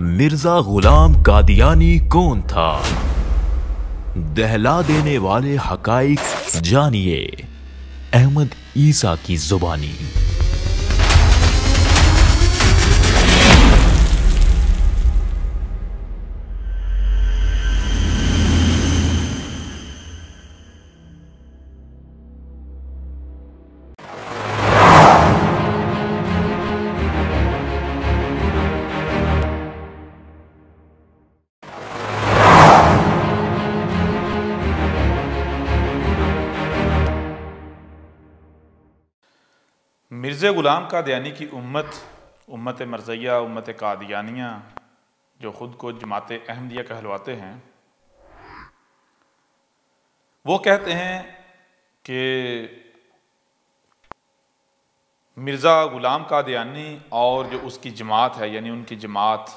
مرزا غلام قادیانی کون تھا؟ دہلا دینے والے حقائق جانیے احمد عیسیٰ کی زبانی۔ مرزا غلام قادیانی کی امت مرزیہ، امت قادیانیہ جو خود کو جماعت احمدیہ کہلواتے ہیں، وہ کہتے ہیں کہ مرزا غلام قادیانی اور جو اس کی جماعت ہے، یعنی ان کی جماعت،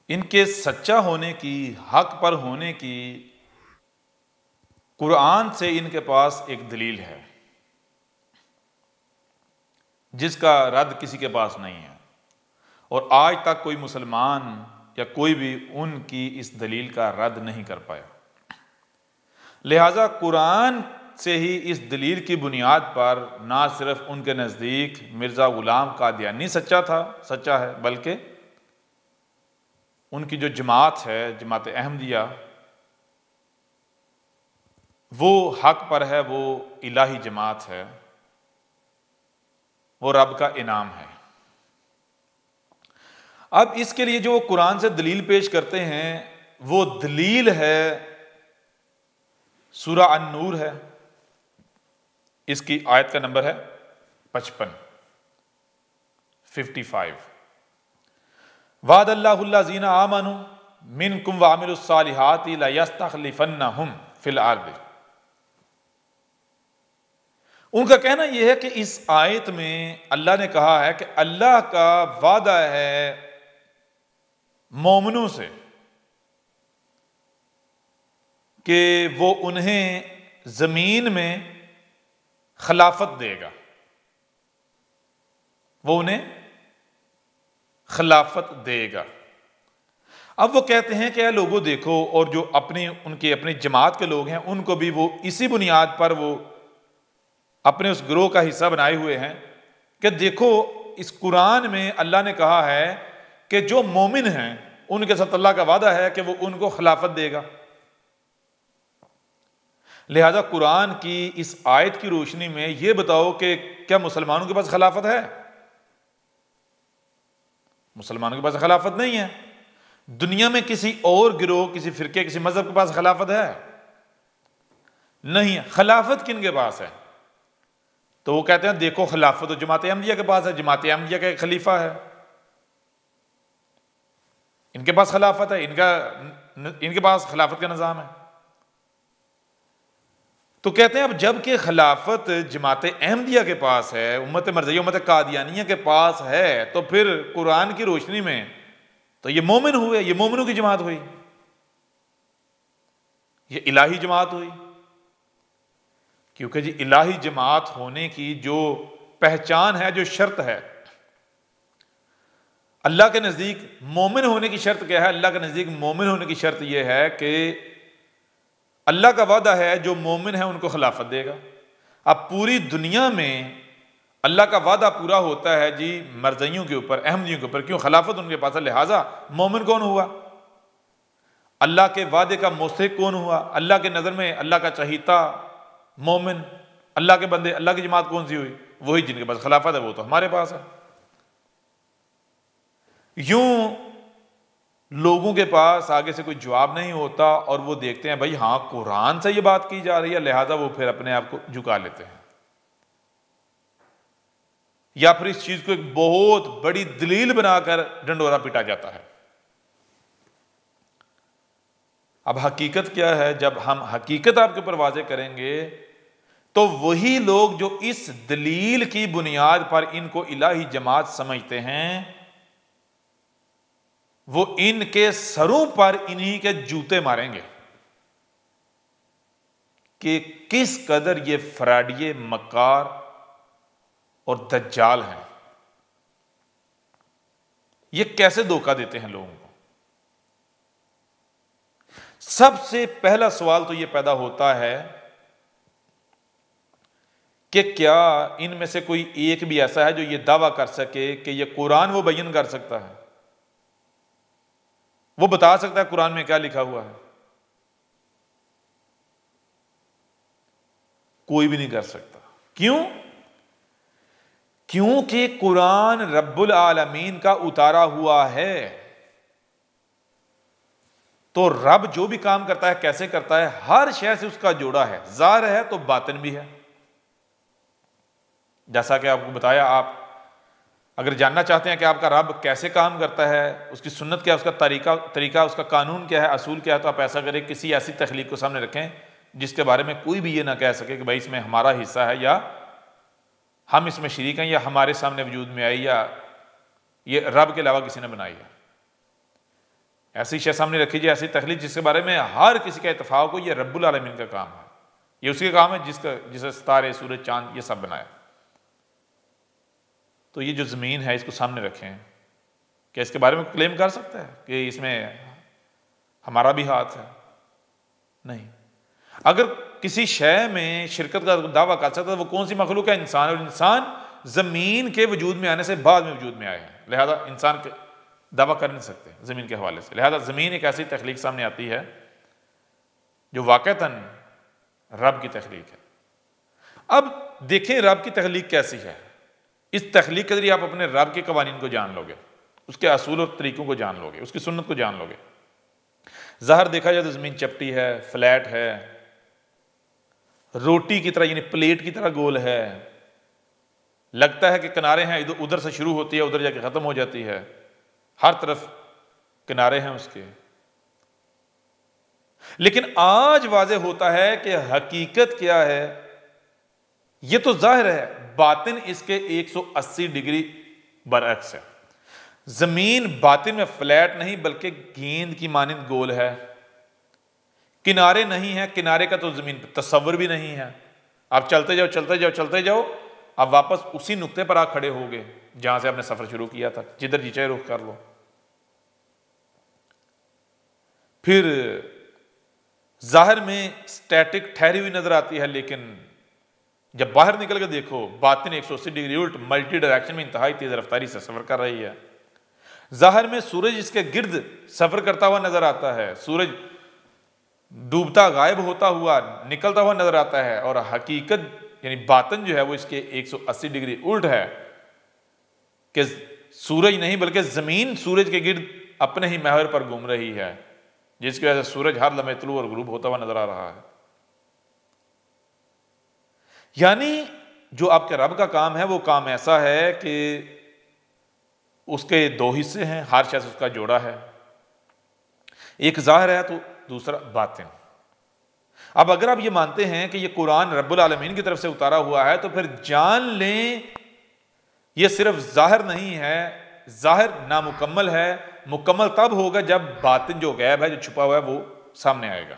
ان کے سچا ہونے کی، حق پر ہونے کی قرآن سے ان کے پاس ایک دلیل ہے جس کا رد کسی کے پاس نہیں ہے، اور آج تک کوئی مسلمان یا کوئی بھی ان کی اس دلیل کا رد نہیں کر پایا۔ لہذا قرآن سے ہی اس دلیل کی بنیاد پر نہ صرف ان کے نزدیک مرزا غلام قادیانی سچا ہے، بلکہ ان کی جو جماعت ہے، جماعت احمدیہ، وہ حق پر ہے، وہ الہی جماعت ہے، وہ رب کا انعام ہے۔ اب اس کے لیے جو وہ قرآن سے دلیل پیش کرتے ہیں، وہ دلیل ہے سورہ النور ہے، اس کی آیت کا نمبر ہے 55 وعد اللہ الذین آمنوا منکم وعملوا الصالحات لیستخلفنہم فی الارض۔ ان کا کہنا یہ ہے کہ اس آیت میں اللہ نے کہا ہے کہ اللہ کا وعدہ ہے مومنوں سے کہ وہ انہیں زمین میں خلافت دے گا، وہ انہیں خلافت دے گا۔ اب وہ کہتے ہیں کہ اے لوگوں دیکھو، اور جو اپنی جماعت کے لوگ ہیں ان کو بھی وہ اسی بنیاد پر وہ اپنے اس گروہ کا حصہ بنائے ہوئے ہیں کہ دیکھو اس قرآن میں اللہ نے کہا ہے کہ جو مومن ہیں ان کے ساتھ اللہ کا وعدہ ہے کہ وہ ان کو خلافت دے گا۔ لہذا قرآن کی اس آیت کی روشنی میں یہ بتاؤ کہ کیا مسلمانوں کے پاس خلافت ہے؟ مسلمانوں کے پاس خلافت نہیں ہے۔ دنیا میں کسی اور گروہ، کسی فرقے، کسی مذہب کے پاس خلافت ہے؟ نہیں ہے۔ خلافت کن کے پاس ہے؟ تو وہ کہتے ہیں دیکھو خلافت تو جماعت احمدیہ کے پاس ہے، جماعت احمدیہ کا ایک خلیفہ ہے، ان کے پاس خلافت ہے، ان کے پاس خلافت کا نظام ہے۔ تو کہتے ہیں اب جب کہ خلافت جماعت احمدیہ کے پاس ہے، امت مرزیہ، امت قادیانیہ کے پاس ہے، تو پھر قرآن کی روشنی میں تو یہ مومن ہوئے، یہ مومنوں کی جماعت ہوئی، یہ الہی جماعت ہوئی۔ کیونکہ جی الہی جماعت ہونے کی جو پہچان ہے، جو شرط ہے، اللہ کے نزدیک مومن ہونے کی شرط کیا ہے؟ اللہ کے نزدیک مومن ہونے کی شرط یہ ہے کہ اللہ کا وعدہ ہے جو مومن ہے ان کو خلافت دے گا۔ اب پوری دنیا میں اللہ کا وعدہ پورا ہوتا ہے جی مرزیوں کے اوپر، احمدیوں کے اوپر، کیوں؟ خلافت ان کے پاس ہے۔ لہٰذا مومن کون ہوا؟ اللہ کے وعدے کا مستحق کون ہوا؟ اللہ کے نظر میں اللہ کا چہیتا مومن، اللہ کے بندے، اللہ کی جماعت کون سی ہوئی؟ وہی جن کے پاس خلافت ہے، وہ تو ہمارے پاس ہے۔ یوں لوگوں کے پاس آگے سے کوئی جواب نہیں ہوتا، اور وہ دیکھتے ہیں بھائی ہاں قرآن سے یہ بات کی جا رہی ہے، لہٰذا وہ پھر اپنے آپ کو جھکا لیتے ہیں، یا پھر اس چیز کو ایک بہت بڑی دلیل بنا کر ڈنڈورا پیٹا جاتا ہے۔ اب حقیقت کیا ہے؟ جب ہم حقیقت آپ کے اوپر واضح کریں گے تو وہی لوگ جو اس دلیل کی بنیاد پر ان کو الہی جماعت سمجھتے ہیں، وہ ان کے سروں پر انہی کے جوتے ماریں گے کہ کس قدر یہ فراڈیے، مکار اور دجال ہیں۔ یہ کیسے دھوکہ دیتے ہیں لوگوں کو؟ سب سے پہلا سوال تو یہ پیدا ہوتا ہے کہ کیا ان میں سے کوئی ایک بھی ایسا ہے جو یہ دعویٰ کر سکے کہ یہ قرآن وہ بیان کر سکتا ہے، وہ بتا سکتا ہے قرآن میں کیا لکھا ہوا ہے؟ کوئی بھی نہیں کر سکتا۔ کیوں؟ کیونکہ قرآن رب العالمین کا اتارا ہوا ہے، تو رب جو بھی کام کرتا ہے کیسے کرتا ہے، ہر شے سے اس کا جوڑا ہے، ظاہر ہے تو باطن بھی ہے۔ جیسا کہ آپ کو بتایا، آپ اگر جاننا چاہتے ہیں کہ آپ کا رب کیسے کام کرتا ہے، اس کی سنت کیا ہے، اس کا طریقہ، اس کا قانون کیا ہے، اصول کیا ہے، تو آپ ایسا کریں کسی ایسی تخلیق کو سامنے رکھیں جس کے بارے میں کوئی بھی یہ نہ کہہ سکے کہ بھائی اس میں ہمارا حصہ ہے، یا ہم اس میں شریک ہیں، یا ہمارے سامنے وجود میں آئی، یا یہ رب کے علاوہ کسی نے بنائی ہے۔ ایسی شے سامنے رکھی جائے، ایسی تخلیق جس کے بارے میں ہر کسی کا اتفاق ہو یہ رب العالمین کا کام ہے، یہ اس کے کام ہے جسے ستارے، سورج، چاند یہ سب بنایا۔ تو یہ جو زمین ہے اس کو سامنے رکھیں، کیا اس کے بارے میں کلیم کر سکتا ہے کہ اس میں ہمارا بھی ہاتھ ہے؟ نہیں۔ اگر کسی شے میں شرکت کا دعویٰ کر سکتا ہے وہ کون سی مخلوق ہے؟ انسان، اور انسان زمین کے وجود میں آنے سے بعد میں وجود میں آئے ہیں، لہذا انسان کے دعویٰ کر نہیں سکتے زمین کے حوالے سے۔ لہذا زمین ایک ایسی تخلیق سامنے آتی ہے جو واقعتاً رب کی تخلیق ہے۔ اب دیکھیں رب کی تخلیق کیسی ہے۔ اس تخلیق کے ذریعے آپ اپنے رب کے قوانین کو جان لو گے، اس کے اصول اور طریقوں کو جان لو گے، اس کی سنت کو جان لو گے۔ ظاہر دیکھا جائے تو زمین چپٹی ہے، فلیٹ ہے، روٹی کی طرح یعنی پلیٹ کی طرح گول ہے، لگتا ہے کہ کنارے ہیں، ادھر سے شروع ہوتی ہے ادھر جا کے ختم ہو جاتی ہے، ہر طرف کنارے ہیں اس کے۔ لیکن آج واضح ہوتا ہے کہ حقیقت کیا ہے۔ یہ تو ظاہر ہے، باطن اس کے 180 ڈگری برعکس ہے۔ زمین باطن میں فلیٹ نہیں بلکہ گیند کی مانند گول ہے، کنارے نہیں ہیں، کنارے کا تو زمین پہ تصور بھی نہیں ہے۔ آپ چلتے جاؤ چلتے جاؤ چلتے جاؤ، آپ واپس اسی نقطے پر آ کھڑے ہوگے جہاں سے آپ نے سفر شروع کیا تھا، جدھر جی چاہے رخ کر لو۔ پھر ظاہر میں سٹیٹک ٹھہری ہوئی نظر آتی ہے، لیکن جب باہر نکل کے دیکھو باطن 180 ڈگری الٹ ملٹی ڈائریکشن میں انتہائی تیز رفتاری سے سفر کر رہی ہے۔ ظاہر میں سورج اس کے گرد سفر کرتا ہوا نظر آتا ہے، سورج ڈوبتا غائب ہوتا ہوا نکلتا ہوا نظر آتا ہے، اور حقیقت یعنی باطن جو ہے وہ اس کے 180 ڈگری الٹ ہے کہ سورج نہیں بلکہ زمین سورج کے گرد اپنے ہی محور پر گھوم رہی ہے، جس کی وجہ سے سورج ہر لمحے طلوع اور غروب ہوتا ہوا نظر آ رہا ہے۔ یعنی جو آپ کے رب کا کام ہے وہ کام ایسا ہے کہ اس کے دو حصے ہیں، ہر شخص اس کا جوڑا ہے، ایک ظاہر ہے تو دوسرا باطن۔ اب اگر آپ یہ مانتے ہیں کہ یہ قرآن رب العالمین کی طرف سے اتارا ہوا ہے تو پھر جان لیں یہ صرف ظاہر نہیں ہے، ظاہر نامکمل ہے، مکمل تب ہوگا جب باطن جو غیب ہے، جو چھپا ہوا ہے، وہ سامنے آئے گا۔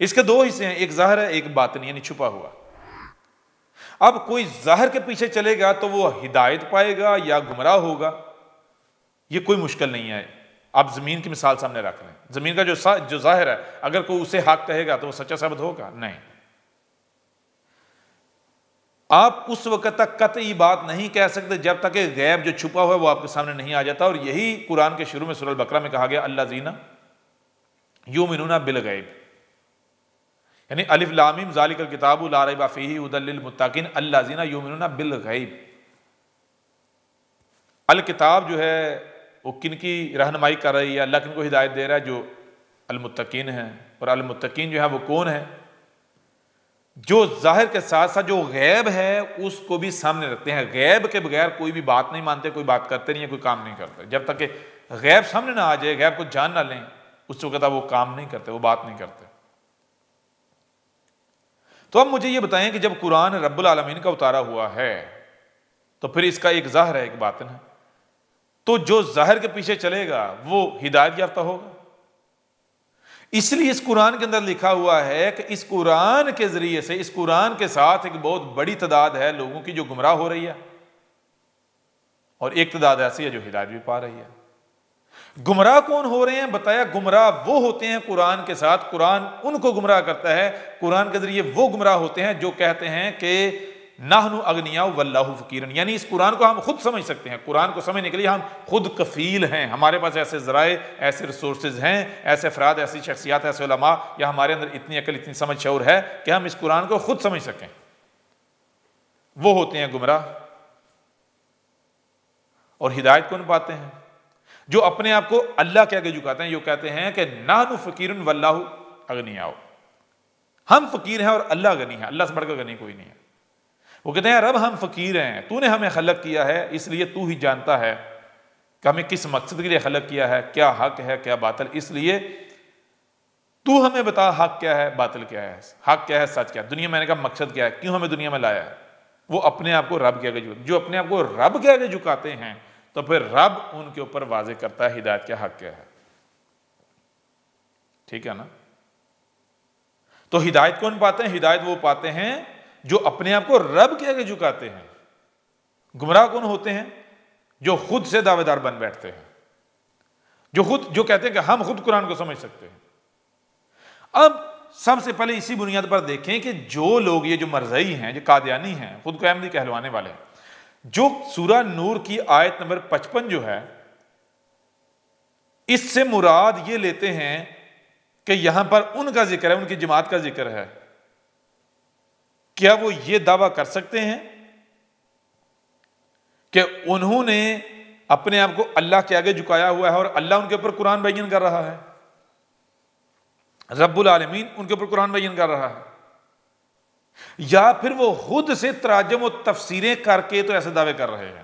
اس کے دو حصے ہیں، ایک ظاہر ہے ایک باطن یعنی چھپا ہوا۔ اب کوئی ظاہر کے پیچھے چلے گا تو وہ ہدایت پائے گا یا گمراہ ہوگا، یہ کوئی مشکل نہیں ہے۔ آپ زمین کی مثال سامنے رکھ لیں، زمین کا جو ظاہر ہے اگر کوئی اسے حق کہے گا تو وہ سچا ثابت ہوگا؟ نہیں۔ آپ اس وقت تک قطعی بات نہیں کہہ سکتے جب تک کہ غیب جو چھپا ہوا ہے وہ آپ کے سامنے نہیں آ جاتا، اور یہی قرآن کے شروع میں سورہ البقرہ میں کہا گیا الذین یؤمنون بالغیب، یعنی الف لام میم ذالک الکتاب لا ریب فیہ ھدی للمتقین الذین یؤمنون بالغیب۔ الکتاب جو ہے وہ کن کی رہنمائی کر رہی ہے؟ اللہ کن کو ہدایت دے رہا ہے؟ جو المتقین ہیں، اور المتقین جو ہے وہ کون ہے؟ جو ظاہر کے ساتھ ساتھ جو غیب ہے اس کو بھی سامنے رکھتے ہیں، غیب کے بغیر کوئی بھی بات نہیں مانتے، کوئی بات کرتے نہیں ہیں، کوئی کام نہیں کرتے۔ جب تک کہ غیب سامنے نہ آ جائے، غیب کو جان نہ لیں، اس وقت وہ کام نہیں کرتے، وہ بات نہیں کرتے۔ تو اب مجھے یہ بتائیں کہ جب قرآن رب العالمین کا اتارا ہوا ہے تو پھر اس کا ایک ظاہر ہے ایک باطن ہے، تو جو ظاہر کے پیچھے چلے گا وہ ہدایت یافتہ ہوگا۔ اس لیے اس قرآن کے اندر لکھا ہوا ہے کہ اس قرآن کے ذریعے سے، اس قرآن کے ساتھ ایک بہت بڑی تعداد ہے لوگوں کی جو گمراہ ہو رہی ہے، اور ایک تعداد ایسی ہے جو ہدایت بھی پا رہی ہے۔ گمراہ کون ہو رہے ہیں؟ بتایا گمراہ وہ ہوتے ہیں قرآن کے ساتھ، قرآن ان کو گمراہ کرتا ہے، قرآن کے ذریعے وہ گمراہ ہوتے ہیں جو کہتے ہیں کہ نحن اغنیاء واللہ فقیر، یعنی اس قرآن کو ہم خود سمجھ سکتے ہیں، قرآن کو سمجھنے کے لیے ہم خود کفیل ہیں، ہمارے پاس ایسے ذرائع، ایسے ریسورسز ہیں، ایسے افراد، ایسی شخصیات، ایسے علماء، یا ہمارے اندر اتنی عقل، اتنی سمجھ، شعور ہے کہ ہم اس قرآن کو خود سمجھ سکیں۔ وہ ہوتے ہیں گمراہ۔ اور ہدایت کون پاتے ہیں؟ جو اپنے آپ کو اللہ کے آگے جھکاتے ہیں، جو کہتے ہیں کہ نحن فقیر واللہ اغنیاء، ہم فقیر ہیں اور اللہ غنی ہے، اللہ سے بڑھ کر غنی کوئی نہیں ہے۔ وہ کہتے ہیں رب ہم فقیر ہیں، تو نے ہمیں خلق کیا ہے، اس لیے تو ہی جانتا ہے کہ ہمیں کس مقصد کے لیے خلق کیا ہے، کیا حق ہے کیا باطل، اس لیے تو ہمیں بتا حق کیا ہے باطل کیا ہے، حق کیا ہے سچ کیا ہے، دنیا میں نے کہا مقصد کیا ہے، کیوں ہمیں دنیا میں لایا ہے۔ وہ اپنے آپ کو رب کے آگے جھکاتے، جو اپنے آپ کو رب کے آگے جھکاتے ہیں تو پھر رب ان کے اوپر واضح کرتا ہے ہدایت کیا حق کیا ہے۔ ٹھیک ہے نا؟ تو ہدایت کون پاتے ہیں؟ ہدایت وہ پاتے ہیں جو اپنے آپ کو رب کے آگے جھکاتے ہیں۔ گمراہ کون ہوتے ہیں؟ جو خود سے دعوے دار بن بیٹھتے ہیں، جو کہتے ہیں کہ ہم خود قرآن کو سمجھ سکتے ہیں۔ اب سب سے پہلے اسی بنیاد پر دیکھیں کہ جو لوگ یہ جو مرزئی ہیں، جو قادیانی ہیں، خود کو احمدی کہلوانے والے ہیں، جو سورہ نور کی آیت نمبر 55 جو ہے، اس سے مراد یہ لیتے ہیں کہ یہاں پر ان کا ذکر ہے، ان کی جماعت کا ذکر ہے، کیا وہ یہ دعویٰ کر سکتے ہیں کہ انہوں نے اپنے آپ کو اللہ کے آگے جھکایا ہوا ہے اور اللہ ان کے اوپر قرآن بیان کر رہا ہے، رب العالمین ان کے اوپر قرآن بیان کر رہا ہے؟ یا پھر وہ خود سے تراجم و تفسیریں کر کے تو ایسے دعوے کر رہے ہیں؟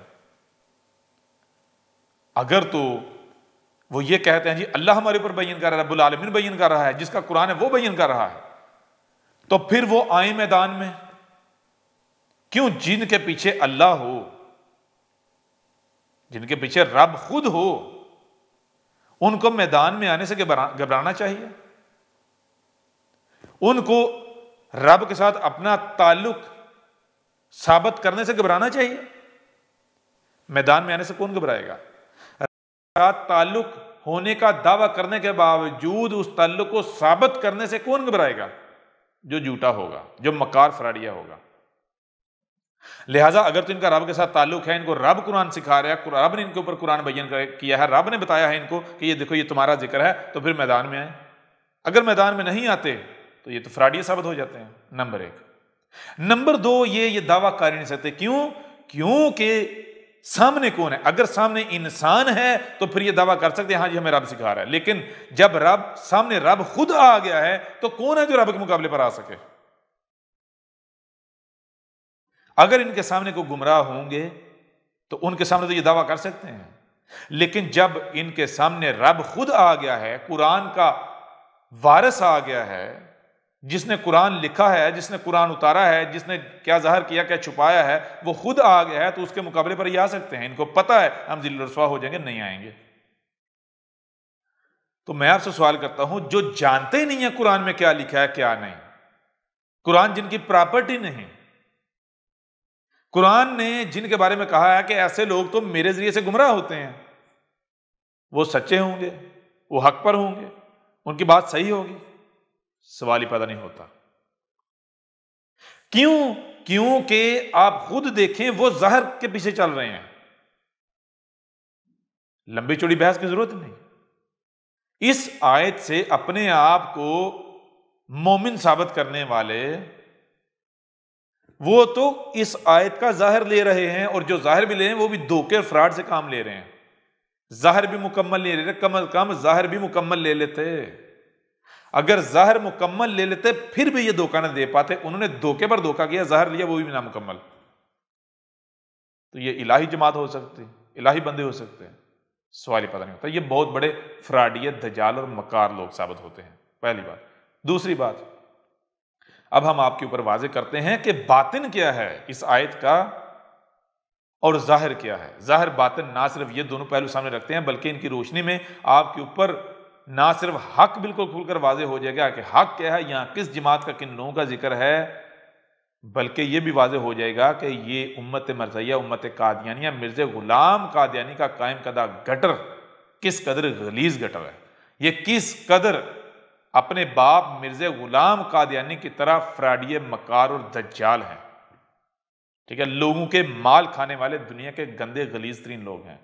اگر تو وہ یہ کہتے ہیں جی اللہ ہمارے اوپر بیان کر رہا ہے، رب العالمین بیان کر رہا ہے، جس کا قرآن ہے وہ بیان کر رہا ہے، تو پھر وہ آئیں میدان میں، کیوں؟ جن کے پیچھے اللہ ہو، جن کے پیچھے رب خود ہو، ان کو میدان میں آنے سے گھبرانا چاہیے، ان کو رب کے ساتھ اپنا تعلق ثابت کرنے سے گھبرانا چاہیے۔ میدان میں آنے سے کون گھبرائے گا؟ رب کے ساتھ تعلق ہونے کا دعویٰ کرنے کے باوجود اس تعلق کو ثابت کرنے سے کون گھبرائے گا؟ جو جھوٹا ہوگا، جو مکار فراڈیا ہوگا۔ لہٰذا اگر تو ان کا رب کے ساتھ تعلق ہے، ان کو رب قرآن سکھا رہا ہے، رب نے ان کے اوپر قرآن بیان کیا ہے، رب نے بتایا ہے ان کو کہ یہ دیکھو یہ تمہارا ذکر ہے، تو پھر میدان میں آئیں۔ اگر میدان میں نہیں آتے تو یہ تو فراڈیے ثابت ہو جاتے ہیں، نمبر ایک۔ نمبر دو، یہ دعویٰ کر ہی نہیں سکتے، کیونکہ سامنے کون ہے؟ اگر سامنے انسان ہے تو پھر یہ دعویٰ کر سکتے ہیں ہاں جی ہمیں رب سکھا رہا ہے، لیکن جب سامنے رب خود آ گیا ہے تو کون ہے جو رب کے مقابلے پر آ سکے؟ اگر ان کے سامنے کوئی گمراہ ہوں گے تو ان کے سامنے تو یہ دعویٰ کر سکتے ہیں، لیکن جب ان کے سامنے رب خود آ گیا ہے، قرآن کا وارث آ گیا ہے، جس نے قرآن لکھا ہے، جس نے قرآن اتارا ہے، جس نے کیا ظاہر کیا کیا چھپایا ہے، وہ خود آ گیا ہے، تو اس کے مقابلے پر یہ آ سکتے ہیں۔ ان کو پتہ ہے ہم ذل و رسوا ہو جائیں گے، نہیں آئیں گے۔ تو میں آپ سے سوال کرتا ہوں، جو جانتے ہی نہیں ہیں قرآن میں کیا لکھا ہے کیا نہیں، قرآن جن کی پراپرٹی نہیں، قرآن نے جن کے بارے میں کہا ہے کہ ایسے لوگ تو میرے ذریعے سے گمراہ ہوتے ہیں، وہ سچے ہوں گے، وہ حق پر ہوں گے، ان کی بات صحیح ہوگی، سوال ہی پیدا نہیں ہوتا۔ کیونکہ آپ خود دیکھیں وہ ظاہر کے پیچھے چل رہے ہیں، لمبی چوڑی بحث کی ضرورت نہیں۔ اس آیت سے اپنے آپ کو مومن ثابت کرنے والے وہ تو اس آیت کا ظاہر لے رہے ہیں، اور جو ظاہر بھی لے رہے ہیں وہ بھی دھوکے اور فراڈ سے کام لے رہے ہیں۔ ظاہر بھی مکمل نہیں لے رہے، کم از کم ظاہر بھی مکمل لے لیتے۔ اگر ظاہر مکمل لے لیتے پھر بھی یہ دھوکہ نہ دے پاتے، انہوں نے دھوکے پر دھوکہ کیا، ظاہر لیا وہ بھی نامکمل۔ تو یہ الہی جماعت ہو سکتی، الہی بندے ہو سکتے ہیں، سوال ہی پتہ نہیں ہوتا۔ یہ بہت بڑے فراڈیت، دجال اور مکار لوگ ثابت ہوتے ہیں، پہلی بات۔ دوسری بات، اب ہم آپ کے اوپر واضح کرتے ہیں کہ باطن کیا ہے اس آیت کا اور ظاہر کیا ہے۔ ظاہر باطن نہ صرف یہ دونوں پہلو سامنے رکھتے ہیں، بلکہ ان کی روشنی میں آپ کے اوپر نہ صرف حق بالکل کھل کر واضح ہو جائے گا کہ حق کیا ہے، یہاں کس جماعت کا، کن لوگوں کا ذکر ہے، بلکہ یہ بھی واضح ہو جائے گا کہ یہ امت مرزیہ، امت قادیانیہ، مرزا غلام قادیانی کا قائم کردہ گٹر کس قدر غلیظ گٹر ہے، یہ کس قدر اپنے باپ مرزا غلام قادیانی کی طرح فراڈی مکار اور دجال ہیں، ٹھیک ہے، لوگوں کے مال کھانے والے دنیا کے گندے غلیظ ترین لوگ ہیں،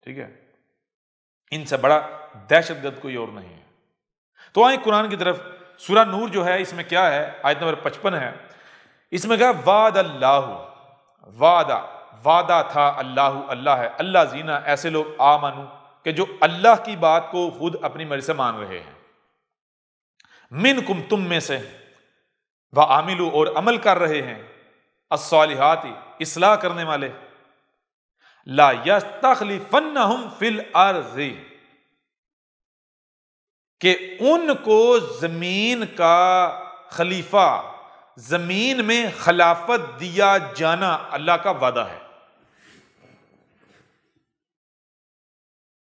ٹھیک ہے، ان سے بڑا دہشت گرد کوئی اور نہیں ہے۔ تو آئیں قرآن کی طرف، سورہ نور جو ہے اس میں کیا ہے، آیت نمبر 55 ہے، اس میں کہا وعد اللہ، وعدہ تھا اللہ، اللہ ہے، اللہ زینہ ایسے لوگ آمنو کہ جو اللہ کی بات کو خود اپنی مرضی سے مان رہے ہیں، منکم تم میں سے، وعاملوا اور عمل کر رہے ہیں، الصالحات اصلاح کرنے والے، لا یستخلفنہم فی الارض کہ ان کو زمین کا خلیفہ، زمین میں خلافت دیا جانا اللہ کا وعدہ ہے۔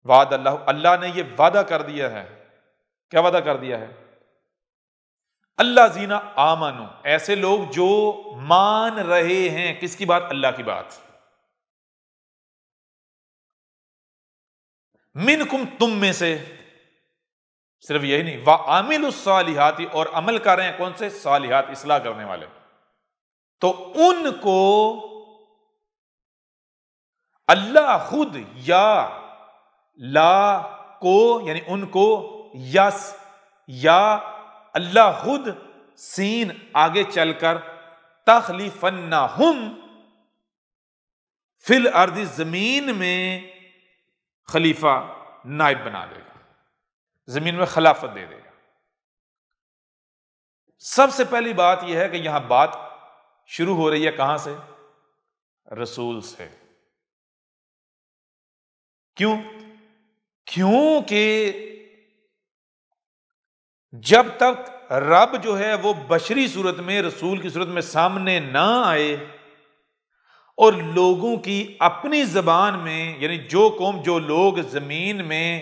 وعد اللہ، اللہ نے یہ وعدہ کر دیا ہے، کیا وعدہ کر دیا ہے؟ اللہ زینہ آمنو، ایسے لوگ جو مان رہے ہیں کس کی بات؟ اللہ کی بات۔ منکم تم میں سے، صرف یہی نہیں، وَعَامِلُوا الصَّالِحَاتِ اور عمل کر رہے ہیں کون سے؟ صالحات، اصلاح کرنے والے، تو ان کو اللہ خود، یا لا کو یعنی ان کو، یس یا اللہ خود، سین آگے چل کر، تخلیفنہم فی الارض زمین میں خلیفہ، نائب بنا دے گا، زمین میں خلافت دے دے گا۔ سب سے پہلی بات یہ ہے کہ یہاں بات شروع ہو رہی ہے کہاں سے؟ رسول سے۔ کیوں؟ کیونکہ جب تک رب جو ہے وہ بشری صورت میں، رسول کی صورت میں سامنے نہ آئے اور لوگوں کی اپنی زبان میں، یعنی جو قوم، جو لوگ زمین میں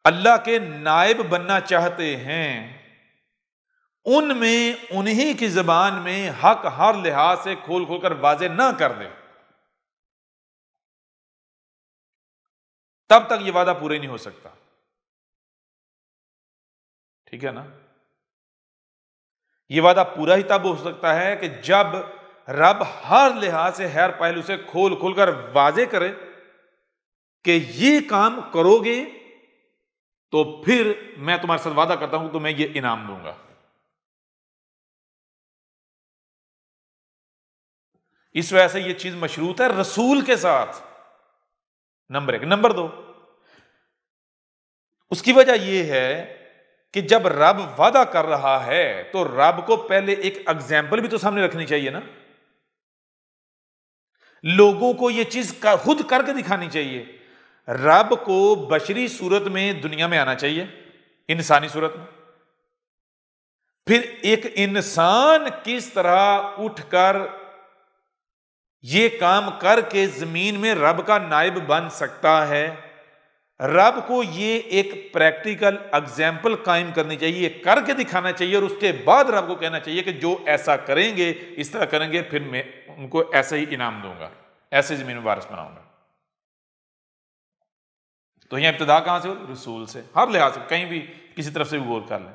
اللہ کے نائب بننا چاہتے ہیں، ان میں انہی کی زبان میں حق ہر لحاظ سے کھول کھول کر واضح نہ کر دے، تب تک یہ وعدہ پورا ہی نہیں ہو سکتا، ٹھیک ہے نا؟ یہ وعدہ پورا ہی تب ہو سکتا ہے کہ جب رب ہر لحاظ سے، ہر پہلو سے کھول کھول کر واضح کرے کہ یہ کام کرو گے تو پھر میں تمہارے ساتھ وعدہ کرتا ہوں تو میں یہ انعام دوں گا۔ اس وجہ سے یہ چیز مشروط ہے رسول کے ساتھ، نمبر ایک۔ نمبر دو، اس کی وجہ یہ ہے کہ جب رب وعدہ کر رہا ہے تو رب کو پہلے ایک اگزامپل بھی تو سامنے رکھنی چاہیے نا، لوگوں کو یہ چیز خود کر کے دکھانی چاہیے۔ رب کو بشری صورت میں دنیا میں آنا چاہیے، انسانی صورت میں، پھر ایک انسان کس طرح اٹھ کر یہ کام کر کے زمین میں رب کا نائب بن سکتا ہے، رب کو یہ ایک پریکٹیکل اگزامپل قائم کرنی چاہیے، کر کے دکھانا چاہیے، اور اس کے بعد رب کو کہنا چاہیے کہ جو ایسا کریں گے، اس طرح کریں گے، پھر میں ان کو ایسا ہی انعام دوں گا، ایسے زمین میں وارث بناؤں گا۔ تو یہاں ابتدا کہاں سے؟ رسول سے، ہر لحاظ سے، کہیں بھی کسی طرف سے بھی غور کر لیں،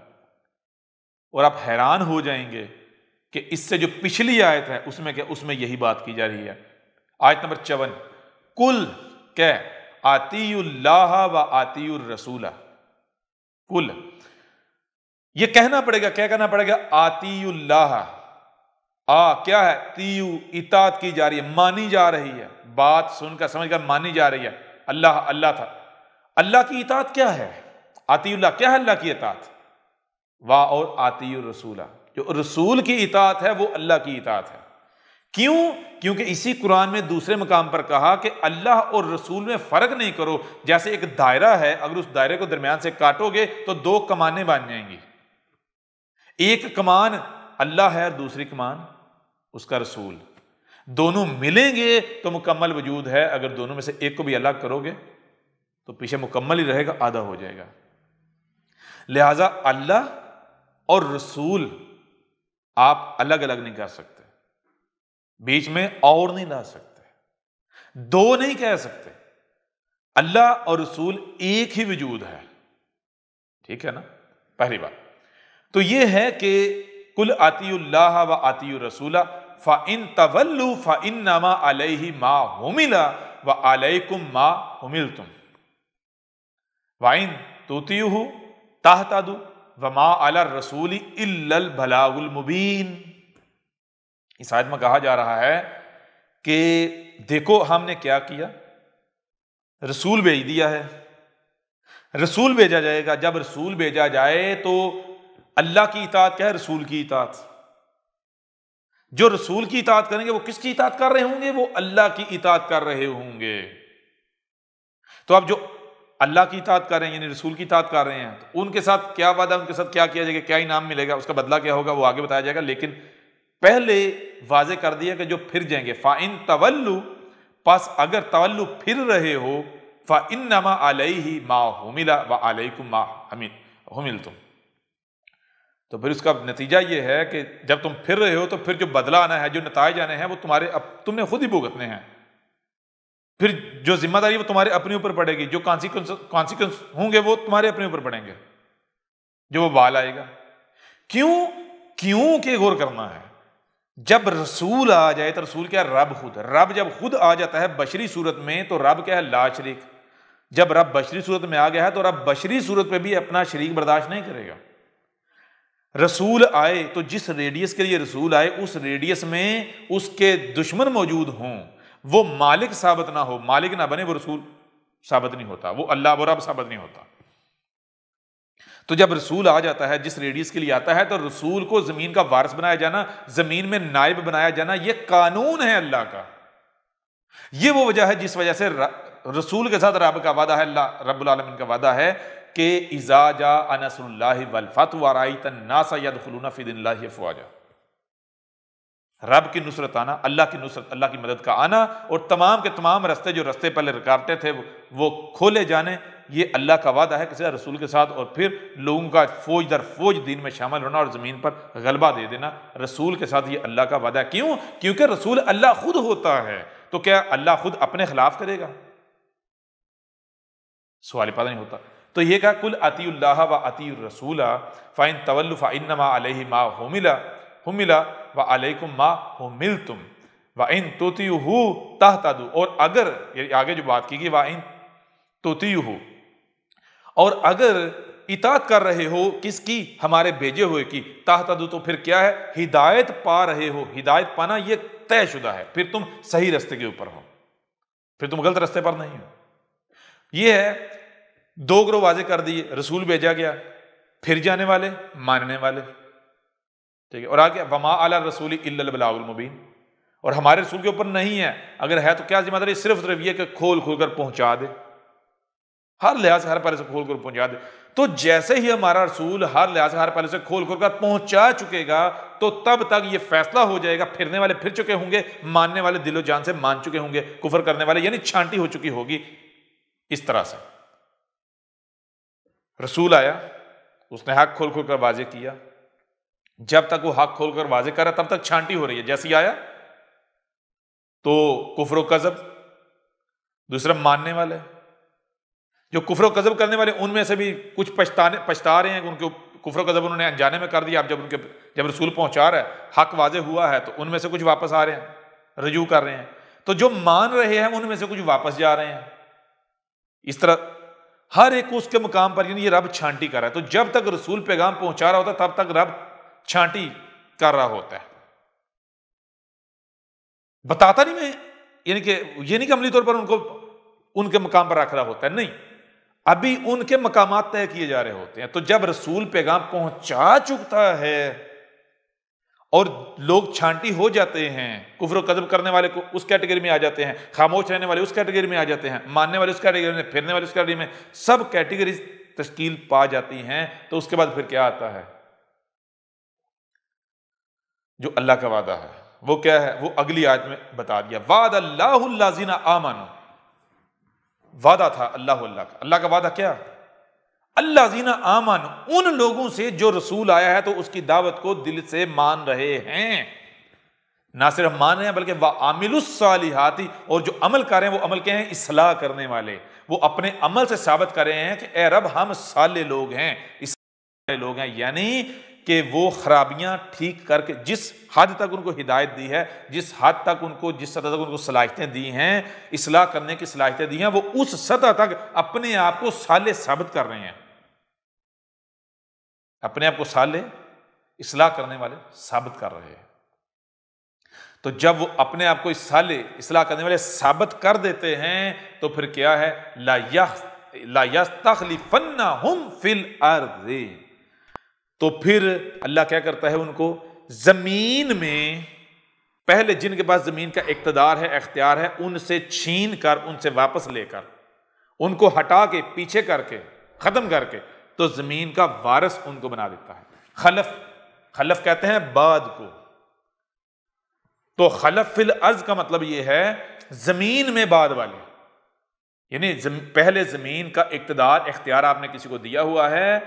اور آپ حیران ہو جائیں گے کہ اس سے جو پچھلی آیت ہے اس میں یہی بات کی جا رہی ہے۔ آیت نمبر 54، کل کہ آتی اللہ و آتی الرسول، کل یہ کہنا پڑے گا، کیا کہنا پڑے گا؟ آتی اللہ، کیا ہے؟ تیو، اطاعت کی جا رہی ہے، مانی جا رہی ہے، بات سن کر سمجھ کر مانی جا رہی ہے۔ اللہ تھا، اللہ کی اطاعت کیا ہے؟ آتی اللہ کیا ہے؟ اللہ کی اطاعت، اور آتی الرسول، جو رسول کی اطاعت ہے وہ اللہ کی اطاعت ہے۔ کیوں؟ کیونکہ اسی قرآن میں دوسرے مقام پر کہا کہ اللہ اور رسول میں فرق نہیں کرو، جیسے ایک دائرہ ہے، اگر اس دائرے کو درمیان سے کاٹو گے تو دو کمانیں بن جائیں گی، ایک کمان اللہ ہے اور دوسری کمان اس کا رسول، دونوں ملیں گے تو مکمل وجود ہے، اگر دونوں میں سے ایک کو بھی الگ کرو گے تو پیچھے مکمل ہی رہے گا، آدھا ہو جائے گا۔ لہذا اللہ اور رسول آپ الگ الگ نہیں کر سکتے، بیچ میں اور نہیں لا سکتے، دو نہیں کہہ سکتے۔ اللہ اور رسول ایک ہی وجود ہے، ٹھیک ہے نا؟ پہلی بات تو یہ ہے کہ قل اطیعوا اللہ و اطیعوا الرسول فإن تولوا فإنما علیہ ما حمل وعلیکم ما حملتم وإن تطیعوہ تہتدوا وما علی الرسول الا البلاغ المبین۔ اس آیت میں کہا جا رہا ہے کہ دیکھو ہم نے کیا کیا، رسول بھیج دیا ہے، رسول بھیجا جائے گا۔ جب رسول بھیجا جائے تو اللہ کی اطاعت کیا ہے؟ رسول کی اطاعت۔ جو رسول کی اطاعت کریں گے وہ کس کی اطاعت کر رہے ہوں گے؟ وہ اللہ کی اطاعت کر رہے ہوں گے۔ تو اب جو اللہ کی اطاعت کر رہے ہیں یعنی رسول کی اطاعت کر رہے ہیں تو ان کے ساتھ کیا وعدہ، ان کے ساتھ کیا کیا جائے گا، کیا انعام ملے گا، اس کا بدلہ کیا ہوگا، وہ آگے بتایا جائے گا۔ لیکن پہلے واضح کر دیا کہ جو پھر جائیں گے، فَإِن تَوَلُّوا، پس اگر تولو پھر رہے ہو، فَإِنَّمَا عَلَيْهِ مَا حُمِلَ وَعَلَيْكُمْ مَا حُمِلْتُمْ، تو پھر اس کا نتیجہ یہ ہے کہ جب تم پھر رہے ہو تو پھر جو بدلہ آنا ہے، جو نتائج آنے ہیں وہ تم نے خود ہی بھگتنے ہیں۔ پھر جو ذمہ داری وہ تمہارے اپنے اوپر پڑے گی، جو کانسیکوینس ہوں گے وہ تمہارے اپنے اوپر پڑیں گے، جو وہ بال آئے گا۔ کیوں کہ غور کرنا ہے، جب رسول آ جائے تو رسول کیا؟ رب خود۔ رب جب خود آ جاتا ہے بشری صورت میں تو رب کیا ہے؟ لا شریک۔ جب رب بشری صورت میں آ گیا ہے تو رب بشری صورت پہ بھی اپنا شریک برداشت نہیں کرے گا۔ رسول آئے تو جس ریڈیس کے لیے رسول آئے اس ریڈیس میں اس کے دشمن موجود ہوں، وہ مالک ثابت نہ ہو، مالک نہ بنے، وہ رسول ثابت نہیں ہوتا، وہ اللہ وہ رب ثابت نہیں ہوتا۔ تو جب رسول آ جاتا ہے جس ریڈیس کے لیے آتا ہے تو رسول کو زمین کا وارث بنایا جانا، زمین میں نائب بنایا جانا، یہ قانون ہے اللہ کا۔ یہ وہ وجہ ہے جس وجہ سے رسول کے ساتھ رب کا وعدہ ہے، اللہ رب العالمین کا وعدہ ہے کہ اذا جاء نصر اللہ والفتح ورأیت الناس یدخلون فی دین اللہ افواجا۔ رب کی نصرت آنا، اللہ کی نصرت، اللہ کی مدد کا آنا، اور تمام کے تمام رستے جو رستے پہلے رکاوٹیں تھے وہ کھولے جانے، یہ اللہ کا وعدہ ہے کسی رسول کے ساتھ، اور پھر لوگوں کا فوج در فوج دین میں شامل ہونا اور زمین پر غلبہ دے دینا رسول کے ساتھ، یہ اللہ کا وعدہ ہے۔ کیوں؟ کیونکہ رسول اللہ خود ہوتا ہے، تو کیا اللہ خود اپنے خلاف کرے گا؟ سوال پیدا نہیں ہوتا۔ تو یہ کہا قل اطیعوا اللہ و اطیعوا الرسول فإن تولوا فإنما علیہ ما حمل وعلیکم ما حملتم وإن تطیعوہ تہتدوا، اور اگر آگے جو بات کی گئی وإن تطیعوہ، اور اگر اطاعت کر رہے ہو کس کی؟ ہمارے بھیجے ہوئے کی، تہتدوا تو پھر کیا ہے؟ ہدایت پا رہے ہو۔ ہدایت پانا یہ طے شدہ ہے، پھر تم صحیح رستے کے اوپر ہو، پھر تم غلط رستے پر نہیں ہو۔ یہ ہے دو گروہ واضح کر دیے، رسول بھیجا گیا، پھر جانے والے، ماننے والے، ٹھیک ہے۔ اور آگے وما علی الرسول الا البلاغ المبین، اور ہمارے رسول کے اوپر نہیں ہے، اگر ہے تو کیا ذمہ داری؟ صرف یہ کہ کھول کھول کر پہنچا دے، ہر لحاظ سے ہر پہلے سے کھول کر پہنچا دے۔ تو جیسے ہی ہمارا رسول ہر لحاظ سے ہر پہلے سے کھول کھول کر پہنچا چکے گا تو تب تک یہ فیصلہ ہو جائے گا، پھرنے والے پھر چکے ہوں گے، ماننے والے دل و جان سے مان چکے ہوں گے، کفر کرنے والے یعنی چھانٹی ہو چکی ہوگی۔ اس طرح سے رسول آیا، اس نے حق کھول کھول کر واضح کیا، جب تک وہ حق کھول کر واضح کر رہا تب تک چھانٹی ہو رہی ہے۔ جیسے ہی آیا تو کفر و کذب، دوسرا ماننے والے، جو کفر و کذب کرنے والے ان میں سے بھی کچھ پچھتا رہے ہیں کہ ان کے کفر و کذب انہوں نے انجانے میں کر دیا۔ اب جب رسول پہنچا رہا ہے، حق واضح ہوا ہے، تو ان میں سے کچھ واپس آ رہے ہیں، رجوع کر رہے ہیں۔ تو جو مان رہے ہیں ان میں سے کچھ واپس جا رہے ہیں۔ اس طرح ہر ایک کو اس کے مقام پر، یعنی یہ رب چھانٹی کر رہا ہے۔ تو جب تک رسول پیغام پہنچا رہا ہوتا ہے تب تک رب چھانٹی کر رہا ہوتا ہے، بتاتا نہیں میں، یعنی کہ یہ نہیں کہ عملی طور پر ان کو ان کے مقام پر رکھ رہا ہوتا ہے، نہیں، ابھی ان کے مقامات طے کیے جا رہے ہوتے ہیں۔ تو جب رسول پیغام پہنچا چکتا ہے اور لوگ چھانٹی ہو جاتے ہیں، کفر و کذب کرنے والے کو اس کیٹیگری میں آ جاتے ہیں، خاموش رہنے والے اس کیٹیگری میں آ جاتے ہیں، ماننے والے اس کیٹیگری میں، پھرنے والے اس کیٹیگری میں، سب کیٹیگریز تشکیل پا جاتی ہیں۔ تو اس کے بعد پھر کیا آتا ہے؟ جو اللہ کا وعدہ ہے وہ کیا ہے؟ وہ اگلی آیت میں بتا دیا، وعد اللہ الذین آمنوا، وعدہ تھا اللہ کا۔ اللہ کا وعدہ کیا؟ اللہ زینا آمن، ان لوگوں سے جو رسول آیا ہے تو اس کی دعوت کو دل سے مان رہے ہیں، نہ صرف مان رہے ہیں بلکہ وَعَامِلُوا الصَّالِحَاتِ، اور جو عمل کر رہے ہیں وہ عمل کیا ہیں؟ اصلاح کرنے والے، وہ اپنے عمل سے ثابت کر رہے ہیں کہ اے رب ہم صالح لوگ ہیں، اصلاح لوگ ہیں، یعنی کہ وہ خرابیاں ٹھیک کر کے جس حد تک ان کو ہدایت دی ہے، جس حد تک ان کو، جس سطح تک ان کو صلاحیتیں دی ہیں، اصلاح کرنے کی صلاحیتیں دی ہیں، وہ اس سطح تک اپنے آپ کو صالح ثابت کر رہے ہیں، اپنے آپ کو صالح اصلاح کرنے والے ثابت کر رہے ہیں۔ تو جب وہ اپنے آپ کو صالح اصلاح کرنے والے ثابت کر دیتے ہیں تو پھر کیا ہے؟ لا یستخلفنہم فی الارض، تو پھر اللہ کیا کرتا ہے؟ ان کو زمین میں، پہلے جن کے پاس زمین کا اقتدار ہے، اختیار ہے، ان سے چھین کر، ان سے واپس لے کر، ان کو ہٹا کے، پیچھے کر کے، ختم کر کے، تو زمین کا وارث ان کو بنا دیتا ہے۔ خلف کہتے ہیں بعد کو، تو خلف فی الارض کا مطلب یہ ہے زمین میں بعد والے، یعنی پہلے زمین کا اقتدار، اختیار آپ نے کسی کو دیا ہوا ہے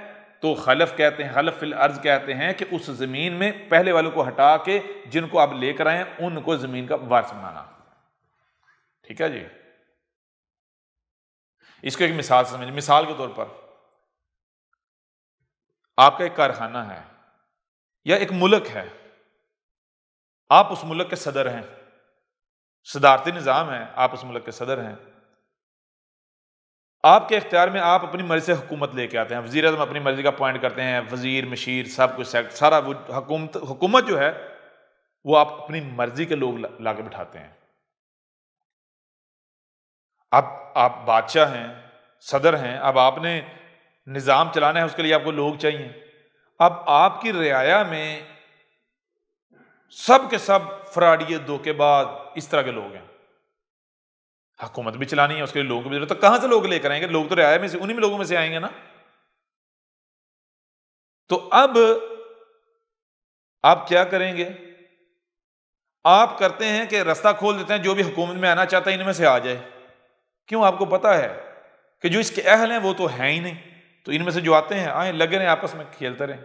تو خلف کہتے ہیں، خلف فی الارض کہتے ہیں کہ اس زمین میں پہلے والوں کو ہٹا کے جن کو آپ لے کر آئے ہیں ان کو زمین کا وارث بنانا۔ ٹھیک ہے جی، اس کو ایک مثال سمجھ، مثال کے طور پر آپ کا ایک کارخانہ ہے یا ایک ملک ہے، آپ اس ملک کے صدر ہیں، صدارتی نظام ہے، آپ اس ملک کے صدر ہیں، آپ کے اختیار میں آپ اپنی مرضی سے حکومت لے کے آتے ہیں، وزیر اعظم اپنی مرضی کا اپوائنٹ کرتے ہیں، وزیر، مشیر، سب کچھ، سارا وہ حکومت جو ہے وہ آپ اپنی مرضی کے لوگ لا کے بٹھاتے ہیں۔ اب آپ بادشاہ ہیں، صدر ہیں، اب آپ نے نظام چلانا ہے، اس کے لیے آپ کو لوگ چاہیے۔ اب آپ کی رعایا میں سب کے سب فراڈیے، دھوکے باز، اس طرح کے لوگ ہیں، حکومت بھی چلانی ہے، اس کے لیے لوگوں کی بھی ضرورت ہے، تو کہاں سے لوگ لے کر آئیں گے؟ لوگ تو رعایا میں سے، انہی میں لوگوں میں سے آئیں گے نا۔ تو اب آپ کیا کریں گے؟ آپ کرتے ہیں کہ رستہ کھول دیتے ہیں، جو بھی حکومت میں آنا چاہتا ہے ان میں سے آ جائے۔ کیوں؟ آپ کو پتا ہے کہ جو اس کے اہل ہیں وہ تو ہیں ہی نہیں، تو ان میں سے جو آتے ہیں آئیں، لگے رہیں، آپس میں کھیلتے رہیں۔